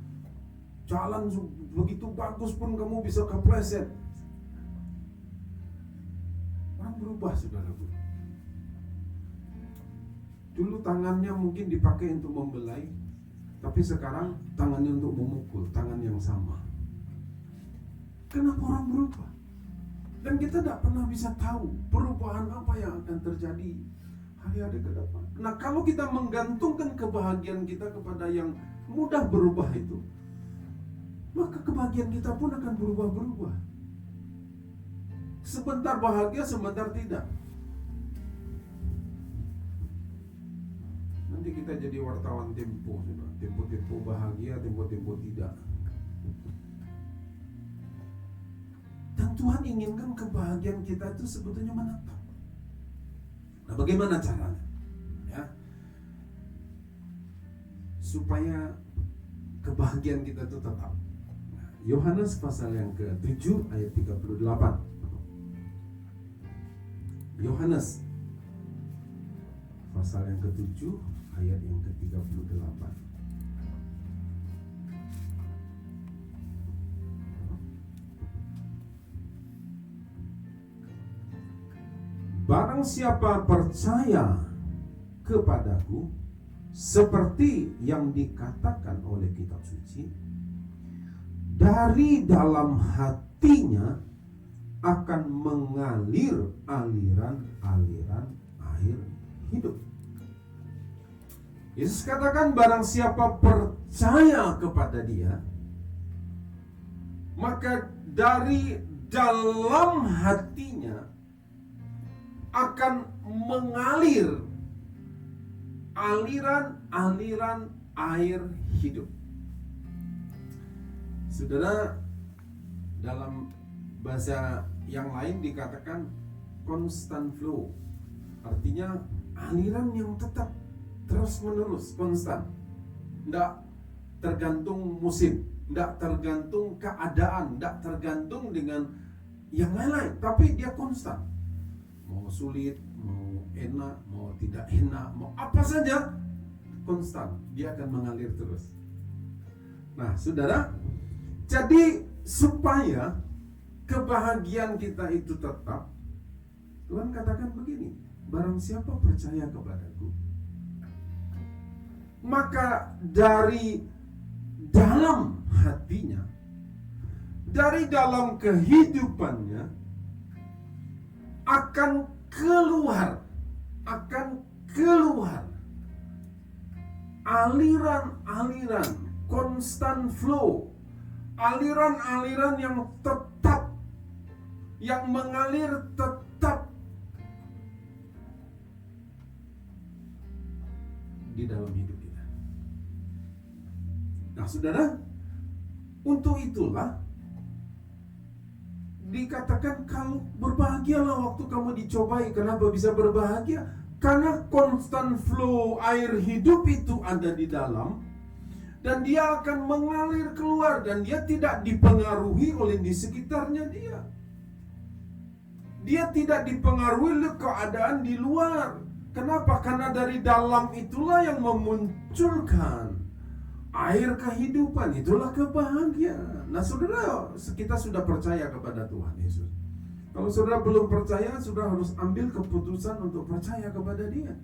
Jalan begitu bagus pun kamu bisa kepleset. Orang berubah, saudaraku. Dulu tangannya mungkin dipakai untuk membelai, tapi sekarang tangannya untuk memukul, tangan yang sama. Kenapa orang berubah? Dan kita tidak pernah bisa tahu perubahan apa yang akan terjadi hari-hari ke depan. Nah, kalau kita menggantungkan kebahagiaan kita kepada yang mudah berubah itu, maka kebahagiaan kita pun akan berubah-berubah. Sebentar bahagia, sebentar tidak. Nanti kita jadi wartawan Tempo, Tempo bahagia, Tempo tidak. Dan Tuhan inginkan kebahagiaan kita itu sebetulnya menetap. Nah, bagaimana caranya? Ya, supaya kebahagiaan kita itu tetap. Yohanes pasal yang ke-7 ayat 38. Yohanes pasal yang ke-7 ayat yang ke-38. Barang siapa percaya kepadaku, seperti yang dikatakan oleh kitab suci, dari dalam hatinya akan mengalir aliran-aliran air hidup. Yesus katakan barang siapa percaya kepada dia, maka dari dalam hatinya akan mengalir aliran-aliran air hidup. Saudara, dalam bahasa yang lain dikatakan constant flow. Artinya aliran yang tetap terus-menerus, konstan. Tidak tergantung musim, tidak tergantung keadaan, tidak tergantung dengan yang lain-lain, tapi dia konstan. Mau sulit, mau enak, mau tidak enak, mau apa saja, konstan. Dia akan mengalir terus. Nah, saudara, jadi supaya kebahagiaan kita itu tetap, Tuhan katakan begini, barang siapa percaya kepadaku, maka dari dalam hatinya dari dalam kehidupannya akan keluar aliran-aliran constant flow, aliran-aliran yang tetap, yang mengalir tetap di dalam hidup kita. Nah, saudara, untuk itulah dikatakan kalau berbahagialah waktu kamu dicobai. Kenapa bisa berbahagia? Karena constant flow air hidup itu ada di dalam, dan dia akan mengalir keluar, dan dia tidak dipengaruhi oleh di sekitarnya dia. Dia tidak dipengaruhi oleh keadaan di luar. Kenapa? Karena dari dalam itulah yang memunculkan air kehidupan, itulah kebahagiaan. Nah, saudara, kita sudah percaya kepada Tuhan Yesus. Kalau saudara belum percaya, saudara harus ambil keputusan untuk percaya kepada Dia.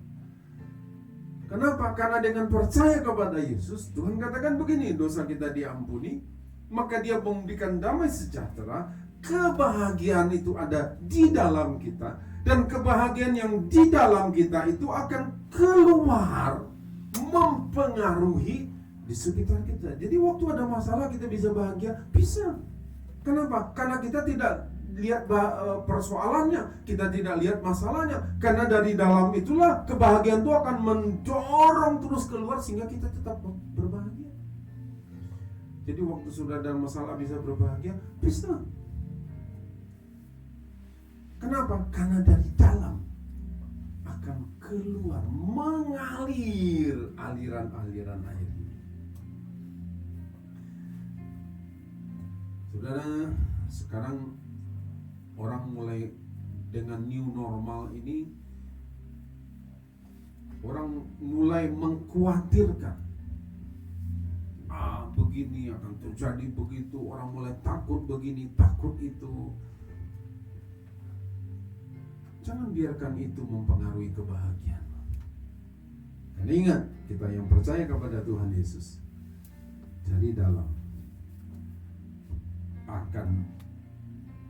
Kenapa? Karena dengan percaya kepada Yesus, Tuhan katakan begini, dosa kita diampuni, maka Dia memberikan damai sejahtera. Kebahagiaan itu ada di dalam kita, dan kebahagiaan yang di dalam kita itu akan keluar, mempengaruhi di sekitar kita. Jadi waktu ada masalah kita bisa bahagia, bisa. Kenapa? Karena kita tidak lihat persoalannya, kita tidak lihat masalahnya. Karena dari dalam itulah kebahagiaan itu akan mendorong terus keluar sehingga kita tetap berbahagia. Jadi waktu sudah ada masalah bisa berbahagia, bisa. Kenapa? Karena dari dalam akan keluar, mengalir aliran-aliran air. Saudara, sekarang orang mulai dengan new normal ini, orang mulai mengkhawatirkan. Begini akan terjadi begitu, orang mulai takut begini, takut itu. Jangan biarkan itu mempengaruhi kebahagiaan. Dan ingat, kita yang percaya kepada Tuhan Yesus, dari dalam akan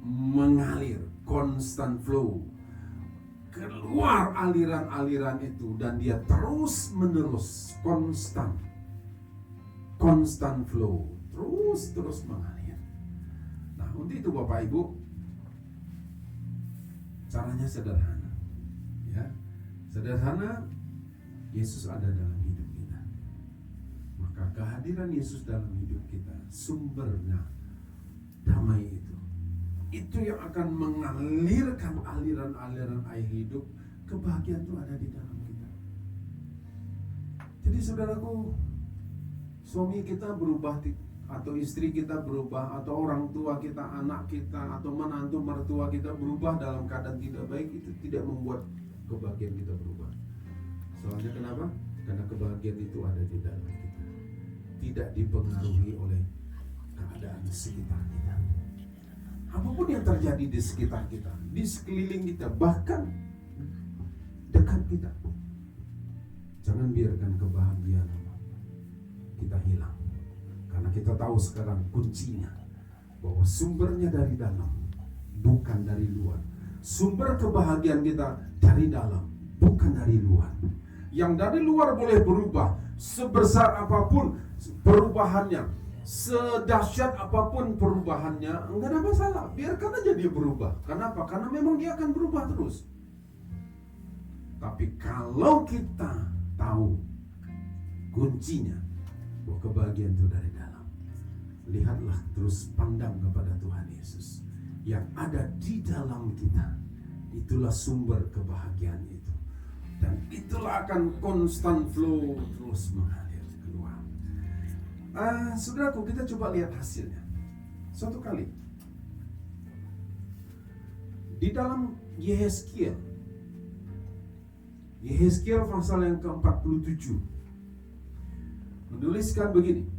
mengalir, constant flow, keluar aliran-aliran itu, dan dia terus menerus constant flow, terus mengalir. Nah, untuk itu Bapak Ibu, caranya sederhana, ya, sederhana. Yesus ada dalam hidup kita, maka kehadiran Yesus dalam hidup kita, sumbernya damai itu yang akan mengalirkan aliran-aliran air hidup. Kebahagiaan itu ada di dalam kita. Jadi saudaraku, suami kita berubah atau istri kita berubah, atau orang tua kita, anak kita, atau menantu mertua kita berubah dalam keadaan tidak baik, itu tidak membuat kebahagiaan kita berubah. Soalnya kenapa? Karena kebahagiaan itu ada di dalam kita, tidak dipengaruhi oleh keadaan sekitar kita. Apapun yang terjadi di sekitar kita, di sekeliling kita, bahkan dekat kita, jangan biarkan kebahagiaan kita hilang. Karena kita tahu sekarang kuncinya, bahwa sumbernya dari dalam, bukan dari luar. Sumber kebahagiaan kita dari dalam, bukan dari luar. Yang dari luar boleh berubah, sebesar apapun perubahannya, sedahsyat apapun perubahannya, enggak ada masalah, biarkan aja dia berubah. Kenapa? Karena memang dia akan berubah terus. Tapi kalau kita tahu kuncinya, bahwa kebahagiaan itu dari dalam, lihatlah, terus pandang kepada Tuhan Yesus yang ada di dalam kita. Itulah sumber kebahagiaan itu, dan itulah akan constant flow, terus mengalir keluar. Saudaraku, kita coba lihat hasilnya. Suatu kali di dalam Yehezkiel pasal yang ke-47 menuliskan begini.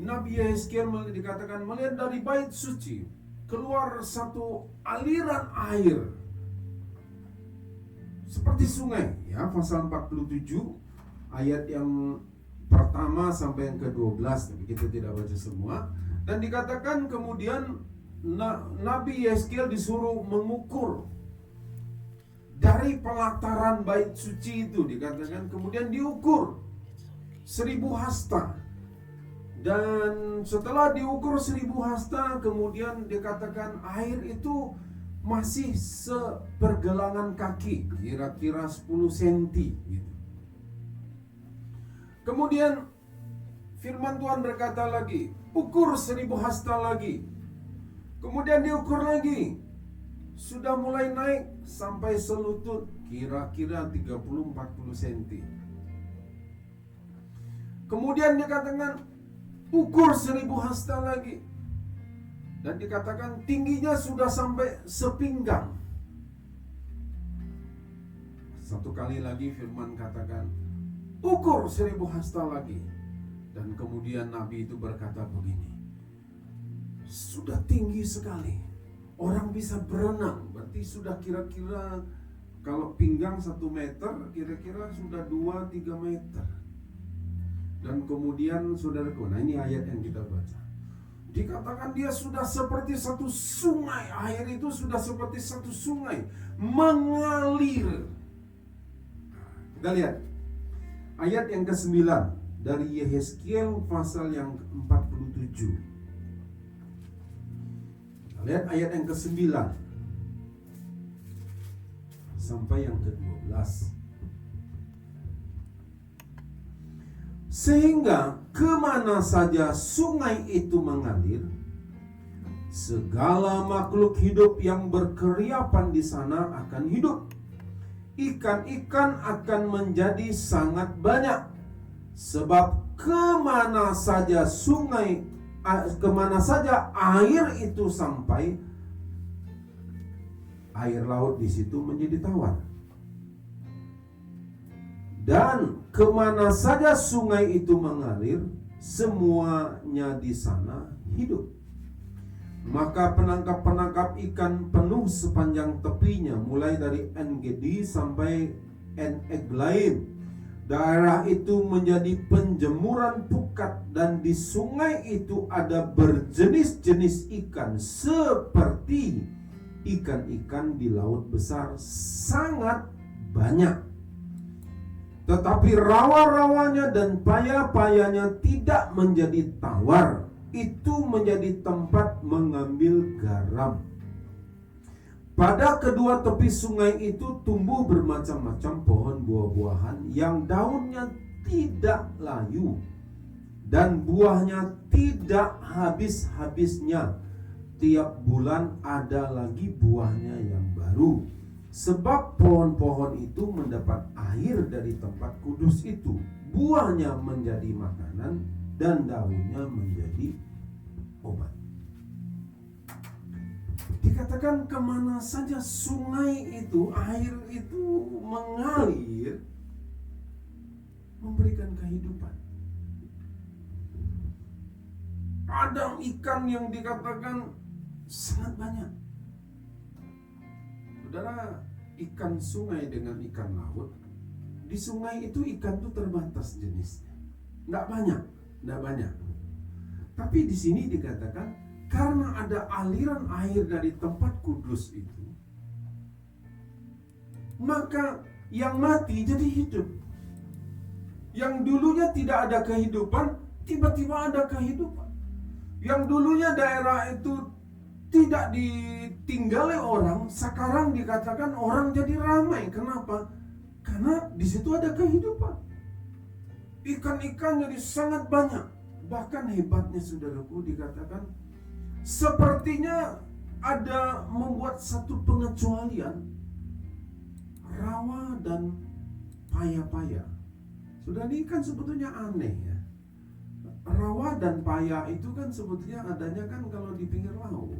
Nabi Yehezkiel dikatakan melihat dari bait suci keluar satu aliran air seperti sungai, ya, pasal 47 ayat yang pertama sampai yang ke-12, tapi kita tidak baca semua. Dan dikatakan kemudian Nabi Yeskel disuruh mengukur dari pelataran bait suci itu, dikatakan kemudian diukur 1000 hasta. Dan setelah diukur 1000 hasta, kemudian dikatakan air itu masih sepergelangan kaki, kira-kira 10 cm gitu. Kemudian firman Tuhan berkata lagi, ukur 1000 hasta lagi. Kemudian diukur lagi, sudah mulai naik sampai selutut, kira-kira 30-40 cm. Kemudian dikatakan ukur 1000 hasta lagi, dan dikatakan tingginya sudah sampai sepinggang. Satu kali lagi firman katakan ukur 1000 hasta lagi. Dan kemudian Nabi itu berkata begini, sudah tinggi sekali, orang bisa berenang. Berarti sudah kira-kira, kalau pinggang 1 meter, kira-kira sudah 2-3 meter. Dan kemudian saudaraku, nah ini ayat yang kita baca, dikatakan dia sudah seperti satu sungai. Air itu sudah seperti satu sungai mengalir. Kita lihat ayat yang ke-9 dari Yehezkiel pasal yang ke-47. Kita lihat ayat yang ke-9 sampai yang ke-12. Sehingga kemana saja sungai itu mengalir, segala makhluk hidup yang berkeriapan di sana akan hidup. Ikan-ikan akan menjadi sangat banyak. Sebab kemana saja air itu sampai, air laut di situ menjadi tawar. Dan kemana saja sungai itu mengalir, semuanya di sana hidup. Maka penangkap-penangkap ikan penuh sepanjang tepinya, mulai dari En-Gedi sampai En-Eglaim. Daerah itu menjadi penjemuran pukat, dan di sungai itu ada berjenis-jenis ikan seperti ikan-ikan di laut besar, sangat banyak. Tetapi rawa-rawanya dan paya-payanya tidak menjadi tawar. Itu menjadi tempat mengambil garam. Pada kedua tepi sungai itu tumbuh bermacam-macam pohon buah-buahan yang daunnya tidak layu dan buahnya tidak habis-habisnya. Tiap bulan ada lagi buahnya yang baru. Sebab pohon-pohon itu mendapat air dari tempat kudus itu. Buahnya menjadi makanan dan daunnya menjadi obat. Dikatakan kemana saja sungai itu, air itu mengalir, memberikan kehidupan. Ada ikan yang dikatakan sangat banyak. Saudara, ikan sungai dengan ikan laut, di sungai itu ikan itu terbatas jenisnya, nggak banyak. Tapi di sini dikatakan karena ada aliran air dari tempat kudus itu, maka yang mati jadi hidup. Yang dulunya tidak ada kehidupan, tiba-tiba ada kehidupan. Yang dulunya daerah itu tidak ditinggali orang, sekarang dikatakan orang jadi ramai. Kenapa? Karena di situ ada kehidupan. Ikan-ikan jadi sangat banyak. Bahkan hebatnya saudaraku, dikatakan sepertinya ada membuat satu pengecualian rawa dan paya-paya. Sudah ini kan sebetulnya aneh ya. Rawa dan paya itu kan sebetulnya adanya kan kalau di pinggir laut.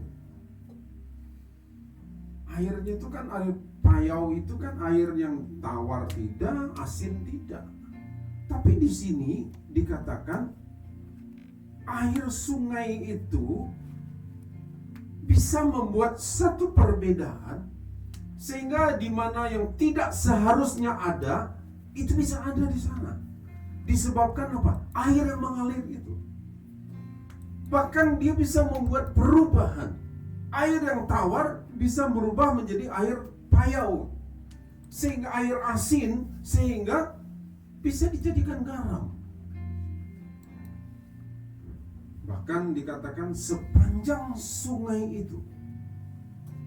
Airnya itu kan air payau, itu kan air yang tawar tidak, asin tidak. Tapi di sini dikatakan air sungai itu bisa membuat satu perbedaan, sehingga di mana yang tidak seharusnya ada, itu bisa ada di sana. Disebabkan apa? Air yang mengalir itu. Bahkan dia bisa membuat perubahan. Air yang tawar bisa berubah menjadi air payau, sehingga air asin, sehingga bisa dijadikan garam. Bahkan dikatakan sepanjang sungai itu,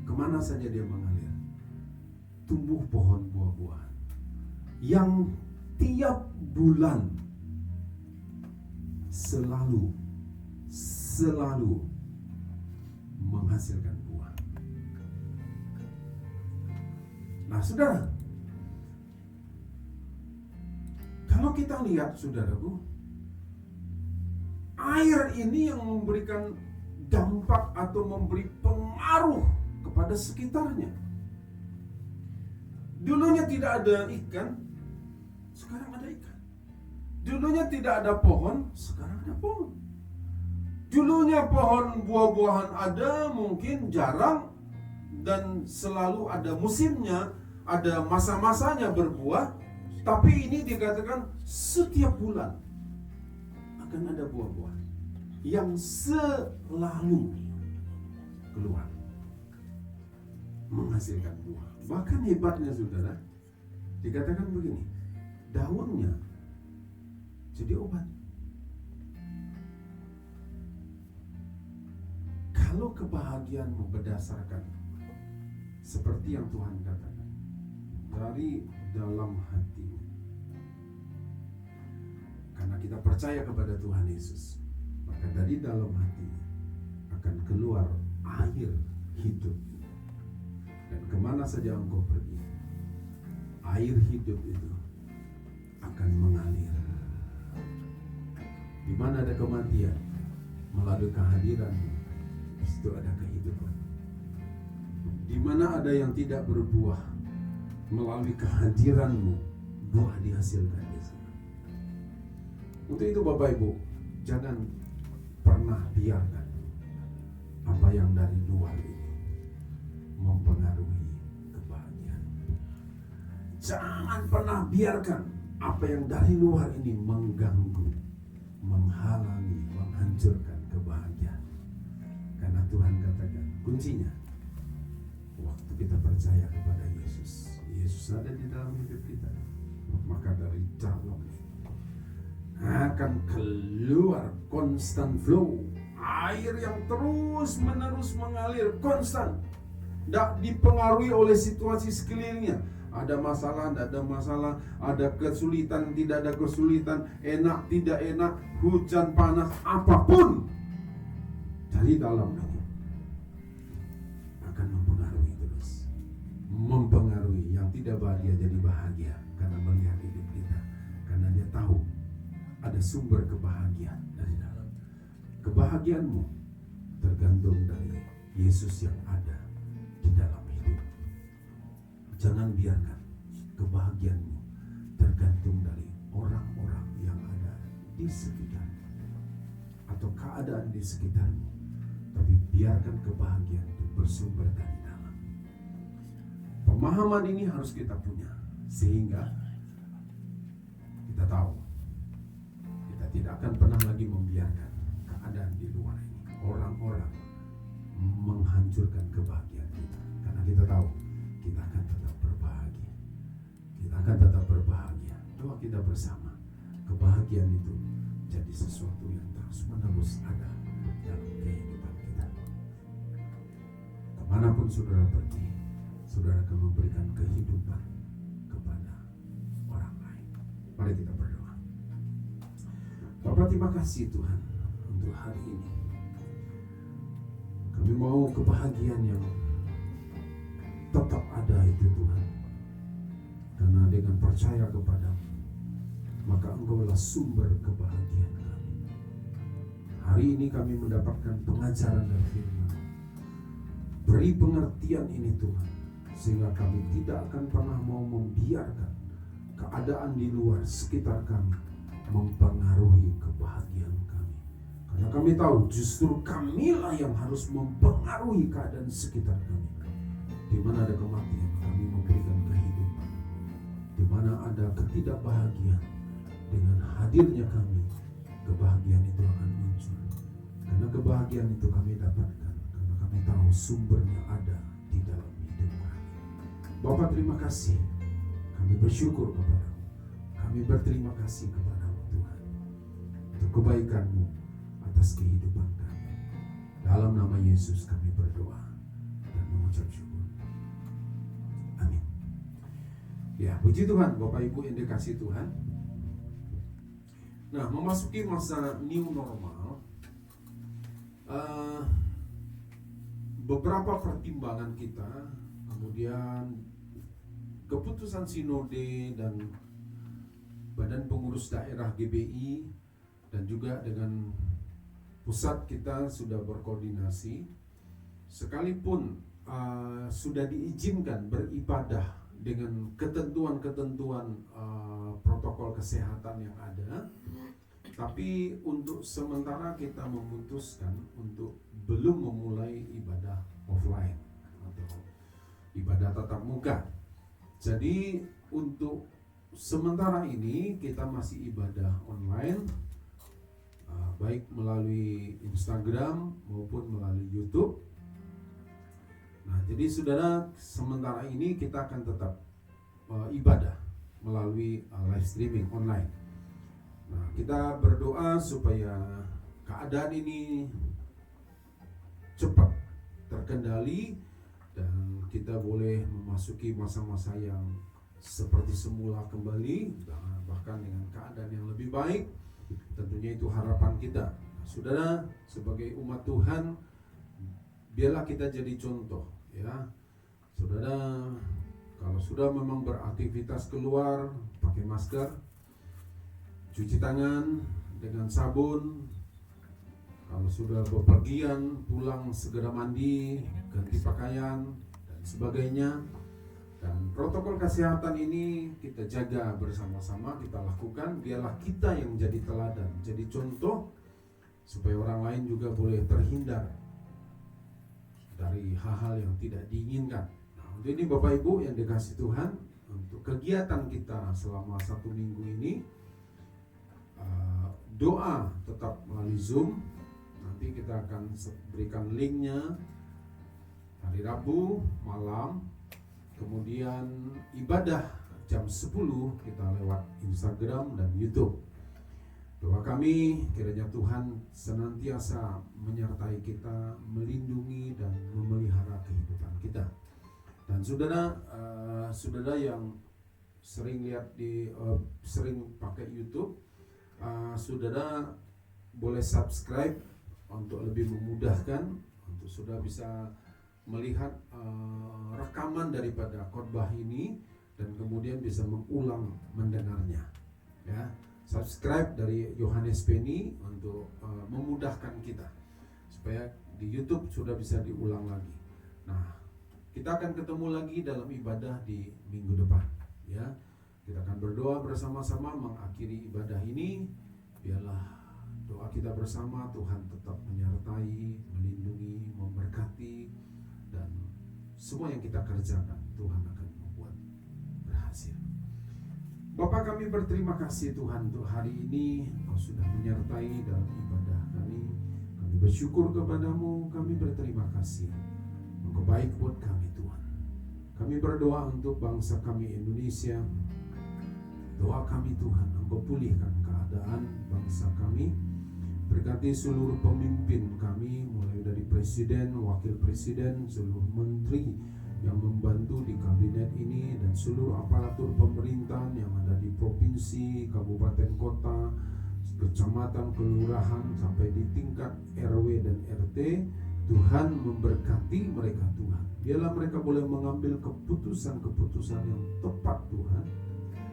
kemana saja dia mengalir, tumbuh pohon buah-buahan yang tiap bulan selalu menghasilkan buah. Nah, saudara, kalau kita lihat, saudaraku, air ini yang memberikan dampak atau memberi pengaruh kepada sekitarnya. Dulunya tidak ada ikan, sekarang ada ikan. Dulunya tidak ada pohon, sekarang ada pohon. Dulunya pohon buah-buahan ada, mungkin jarang, dan selalu ada musimnya, ada masa-masanya berbuah. Tapi ini dikatakan setiap bulan akan ada buah-buah yang selalu keluar, menghasilkan buah. Bahkan hebatnya, saudara, dikatakan begini, daunnya jadi obat. Kalau kebahagiaanmu berdasarkan seperti yang Tuhan katakan, dari dalam hatimu, karena kita percaya kepada Tuhan Yesus, maka dari dalam hatinya akan keluar air hidup. Dan kemana saja engkau pergi, air hidup itu akan mengalir. Di mana ada kematian, melalui kehadiranmu, di situ ada kehidupan. Di mana ada yang tidak berbuah, melalui kehadiranmu, buah dihasilkan di sana. Untuk itu Bapak Ibu, jangan pernah biarkan apa yang dari luar ini mempengaruhi kebahagiaan. Jangan pernah biarkan apa yang dari luar ini mengganggu, menghalangi, menghancurkan kebahagiaan. Karena Tuhan katakan, kuncinya waktu kita percaya kepada Yesus, Yesus ada di dalam hidup kita, maka dari dalam akan keluar constant flow, air yang terus menerus mengalir konstan, tidak dipengaruhi oleh situasi sekelilingnya. Ada masalah, tidak ada masalah, ada kesulitan, tidak ada kesulitan, enak, tidak enak, hujan, panas, apapun, dari dalam ini akan mempengaruhi terus, mempengaruhi yang tidak bahagia jadi bahagia karena melihat hidup kita, karena dia tahu ada sumber kebahagiaan dari dalam. Kebahagiaanmu tergantung dari Yesus yang ada di dalam hidup. Jangan biarkan kebahagiaanmu tergantung dari orang-orang yang ada di sekitar atau keadaan di sekitarmu, tapi biarkan kebahagiaan itu bersumber dari dalam. Pemahaman ini harus kita punya, sehingga kita tahu kita tidak akan pernah lagi membiarkan keadaan di luar ini, orang-orang menghancurkan kebahagiaan kita. Karena kita tahu kita akan tetap berbahagia. Kita akan tetap berbahagia. Doa kita bersama, kebahagiaan itu jadi sesuatu yang terus-menerus ada dalam kehidupan kita. Kemanapun saudara pergi, saudara akan memberikan kehidupan kepada orang lain. Mari kita berdoa. Bapa, terima kasih Tuhan untuk hari ini. Kami mau kebahagiaan yang tetap ada itu Tuhan, karena dengan percaya kepadamu, maka Engkaulah sumber kebahagiaan kami. Hari ini kami mendapatkan pengajaran dari firman. Beri pengertian ini Tuhan, sehingga kami tidak akan pernah mau membiarkan keadaan di luar sekitar kami mempengaruhi kebahagiaan kami. Karena kami tahu justru kamilah yang harus mempengaruhi keadaan sekitar kami. Di mana ada kematian, kami memberikan kehidupan. Di mana ada ketidakbahagiaan, dengan hadirnya kami, kebahagiaan itu akan muncul. Karena kebahagiaan itu kami dapatkan karena kami tahu sumbernya ada di dalam hidup kami. Bapa, terima kasih. Kami bersyukur kepadamu. Kami berterima kasih kepadamu Tuhan untuk kebaikan-Mu atas kehidupan kami. Dalam nama Yesus kami berdoa dan mengucap syukur. Amin. Ya, puji Tuhan Bapak Ibu yang dikasihi Tuhan. Nah, memasuki masa new normal, beberapa pertimbangan kita, kemudian keputusan sinode dan Badan Pengurus Daerah GBI dan juga dengan pusat kita sudah berkoordinasi, sekalipun sudah diizinkan beribadah dengan ketentuan-ketentuan protokol kesehatan yang ada, tapi untuk sementara kita memutuskan untuk belum memulai ibadah offline atau ibadah tatap muka. Jadi untuk sementara ini kita masih ibadah online, baik melalui Instagram maupun melalui YouTube. Nah, jadi saudara, sementara ini kita akan tetap ibadah melalui live streaming online. Nah, kita berdoa supaya keadaan ini cepat terkendali dan kita boleh memasuki masa-masa yang seperti semula kembali, bahkan dengan keadaan yang lebih baik. Tentunya itu harapan kita. Nah, saudara, sebagai umat Tuhan, biarlah kita jadi contoh, ya. Saudara, kalau sudah memang beraktivitas keluar, pakai masker, cuci tangan dengan sabun. Kalau sudah bepergian, pulang segera mandi, ganti pakaian dan sebagainya. Dan protokol kesehatan ini kita jaga bersama-sama, kita lakukan. Biarlah kita yang jadi teladan, jadi contoh, supaya orang lain juga boleh terhindar dari hal-hal yang tidak diinginkan. Nah, untuk ini Bapak Ibu yang dikasihi Tuhan, untuk kegiatan kita selama 1 minggu ini, doa tetap melalui Zoom. Nanti kita akan berikan linknya hari Rabu malam. Kemudian ibadah jam 10 kita lewat Instagram dan YouTube. Doa kami kiranya Tuhan senantiasa menyertai kita, melindungi dan memelihara kehidupan kita. Dan saudara yang sering lihat sering pakai YouTube, saudara boleh subscribe untuk lebih memudahkan, untuk saudara bisa melihat rekaman daripada khotbah ini dan kemudian bisa mengulang mendengarnya, ya. Subscribe dari Yohanes Penny untuk memudahkan kita supaya di YouTube sudah bisa diulang lagi. Nah, kita akan ketemu lagi dalam ibadah di minggu depan, ya. Kita akan berdoa bersama-sama mengakhiri ibadah ini. Biarlah doa kita bersama, Tuhan tetap menyertai, melindungi, memberkati, dan semua yang kita kerjakan Tuhan akan membuat berhasil. Bapa, kami berterima kasih Tuhan untuk hari ini Engkau sudah menyertai dalam ibadah kami. Kami bersyukur kepadamu, kami berterima kasih. Engkau baik buat kami Tuhan. Kami berdoa untuk bangsa kami Indonesia. Doa kami Tuhan, Engkau pulihkan keadaan bangsa kami. Berkati seluruh pemimpin kami, mulai dari presiden, wakil presiden, seluruh menteri yang membantu di kabinet ini, dan seluruh aparatur pemerintahan yang ada di provinsi, kabupaten, kota, kecamatan, kelurahan, sampai di tingkat RW dan RT. Tuhan memberkati mereka Tuhan. Biarlah mereka boleh mengambil keputusan-keputusan yang tepat Tuhan.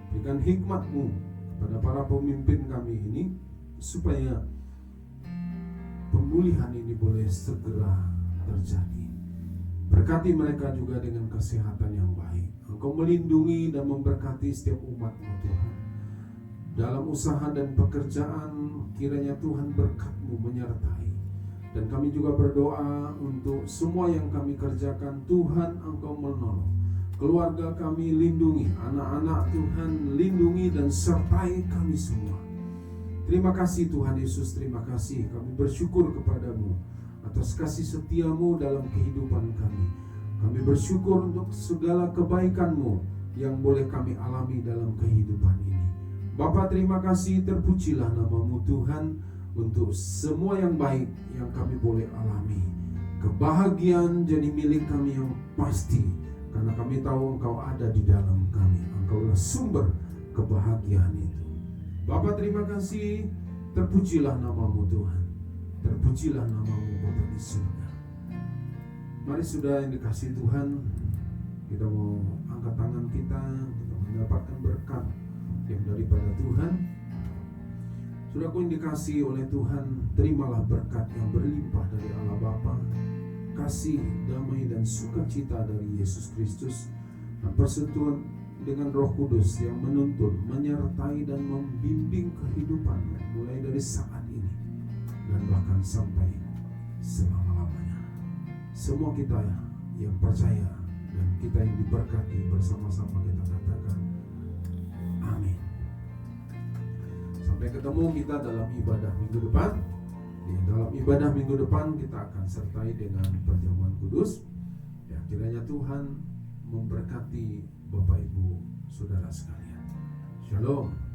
Berikan hikmat-Mu kepada para pemimpin kami ini, supaya pemulihan ini boleh segera terjadi. Berkati mereka juga dengan kesehatan yang baik. Engkau melindungi dan memberkati setiap umat-Mu Tuhan. Dalam usaha dan pekerjaan, kiranya Tuhan berkat-Mu menyertai. Dan kami juga berdoa untuk semua yang kami kerjakan, Tuhan Engkau menolong. Keluarga kami lindungi, anak-anak Tuhan lindungi dan sertai kami semua. Terima kasih Tuhan Yesus, terima kasih. Kami bersyukur kepadamu atas kasih setiamu dalam kehidupan kami. Kami bersyukur untuk segala kebaikan-Mu yang boleh kami alami dalam kehidupan ini. Bapa, terima kasih, terpujilah nama-Mu Tuhan untuk semua yang baik yang kami boleh alami. Kebahagiaan jadi milik kami yang pasti, karena kami tahu Engkau ada di dalam kami. Engkaulah sumber kebahagiaan itu. Bapa, terima kasih, terpujilah nama-Mu Tuhan. Terpujilah nama-Mu Bapa di surga. Mari sudah yang dikasihi Tuhan, kita mau angkat tangan kita mendapatkan berkat yang daripada Tuhan. Sudah yang dikasihi oleh Tuhan, terimalah berkat yang berlimpah dari Allah Bapa, kasih, damai dan sukacita dari Yesus Kristus, dan persentuhan dengan Roh Kudus yang menuntun, menyertai dan membimbing kehidupan mulai dari saat ini dan bahkan sampai selama-lamanya. Semua kita yang percaya dan kita yang diberkati bersama-sama kita katakan amin. Sampai ketemu kita dalam ibadah minggu depan. Di dalam ibadah minggu depan kita akan sertai dengan perjamuan kudus. Ya, kiranya Tuhan memberkati Bapak Ibu Saudara sekalian. Shalom.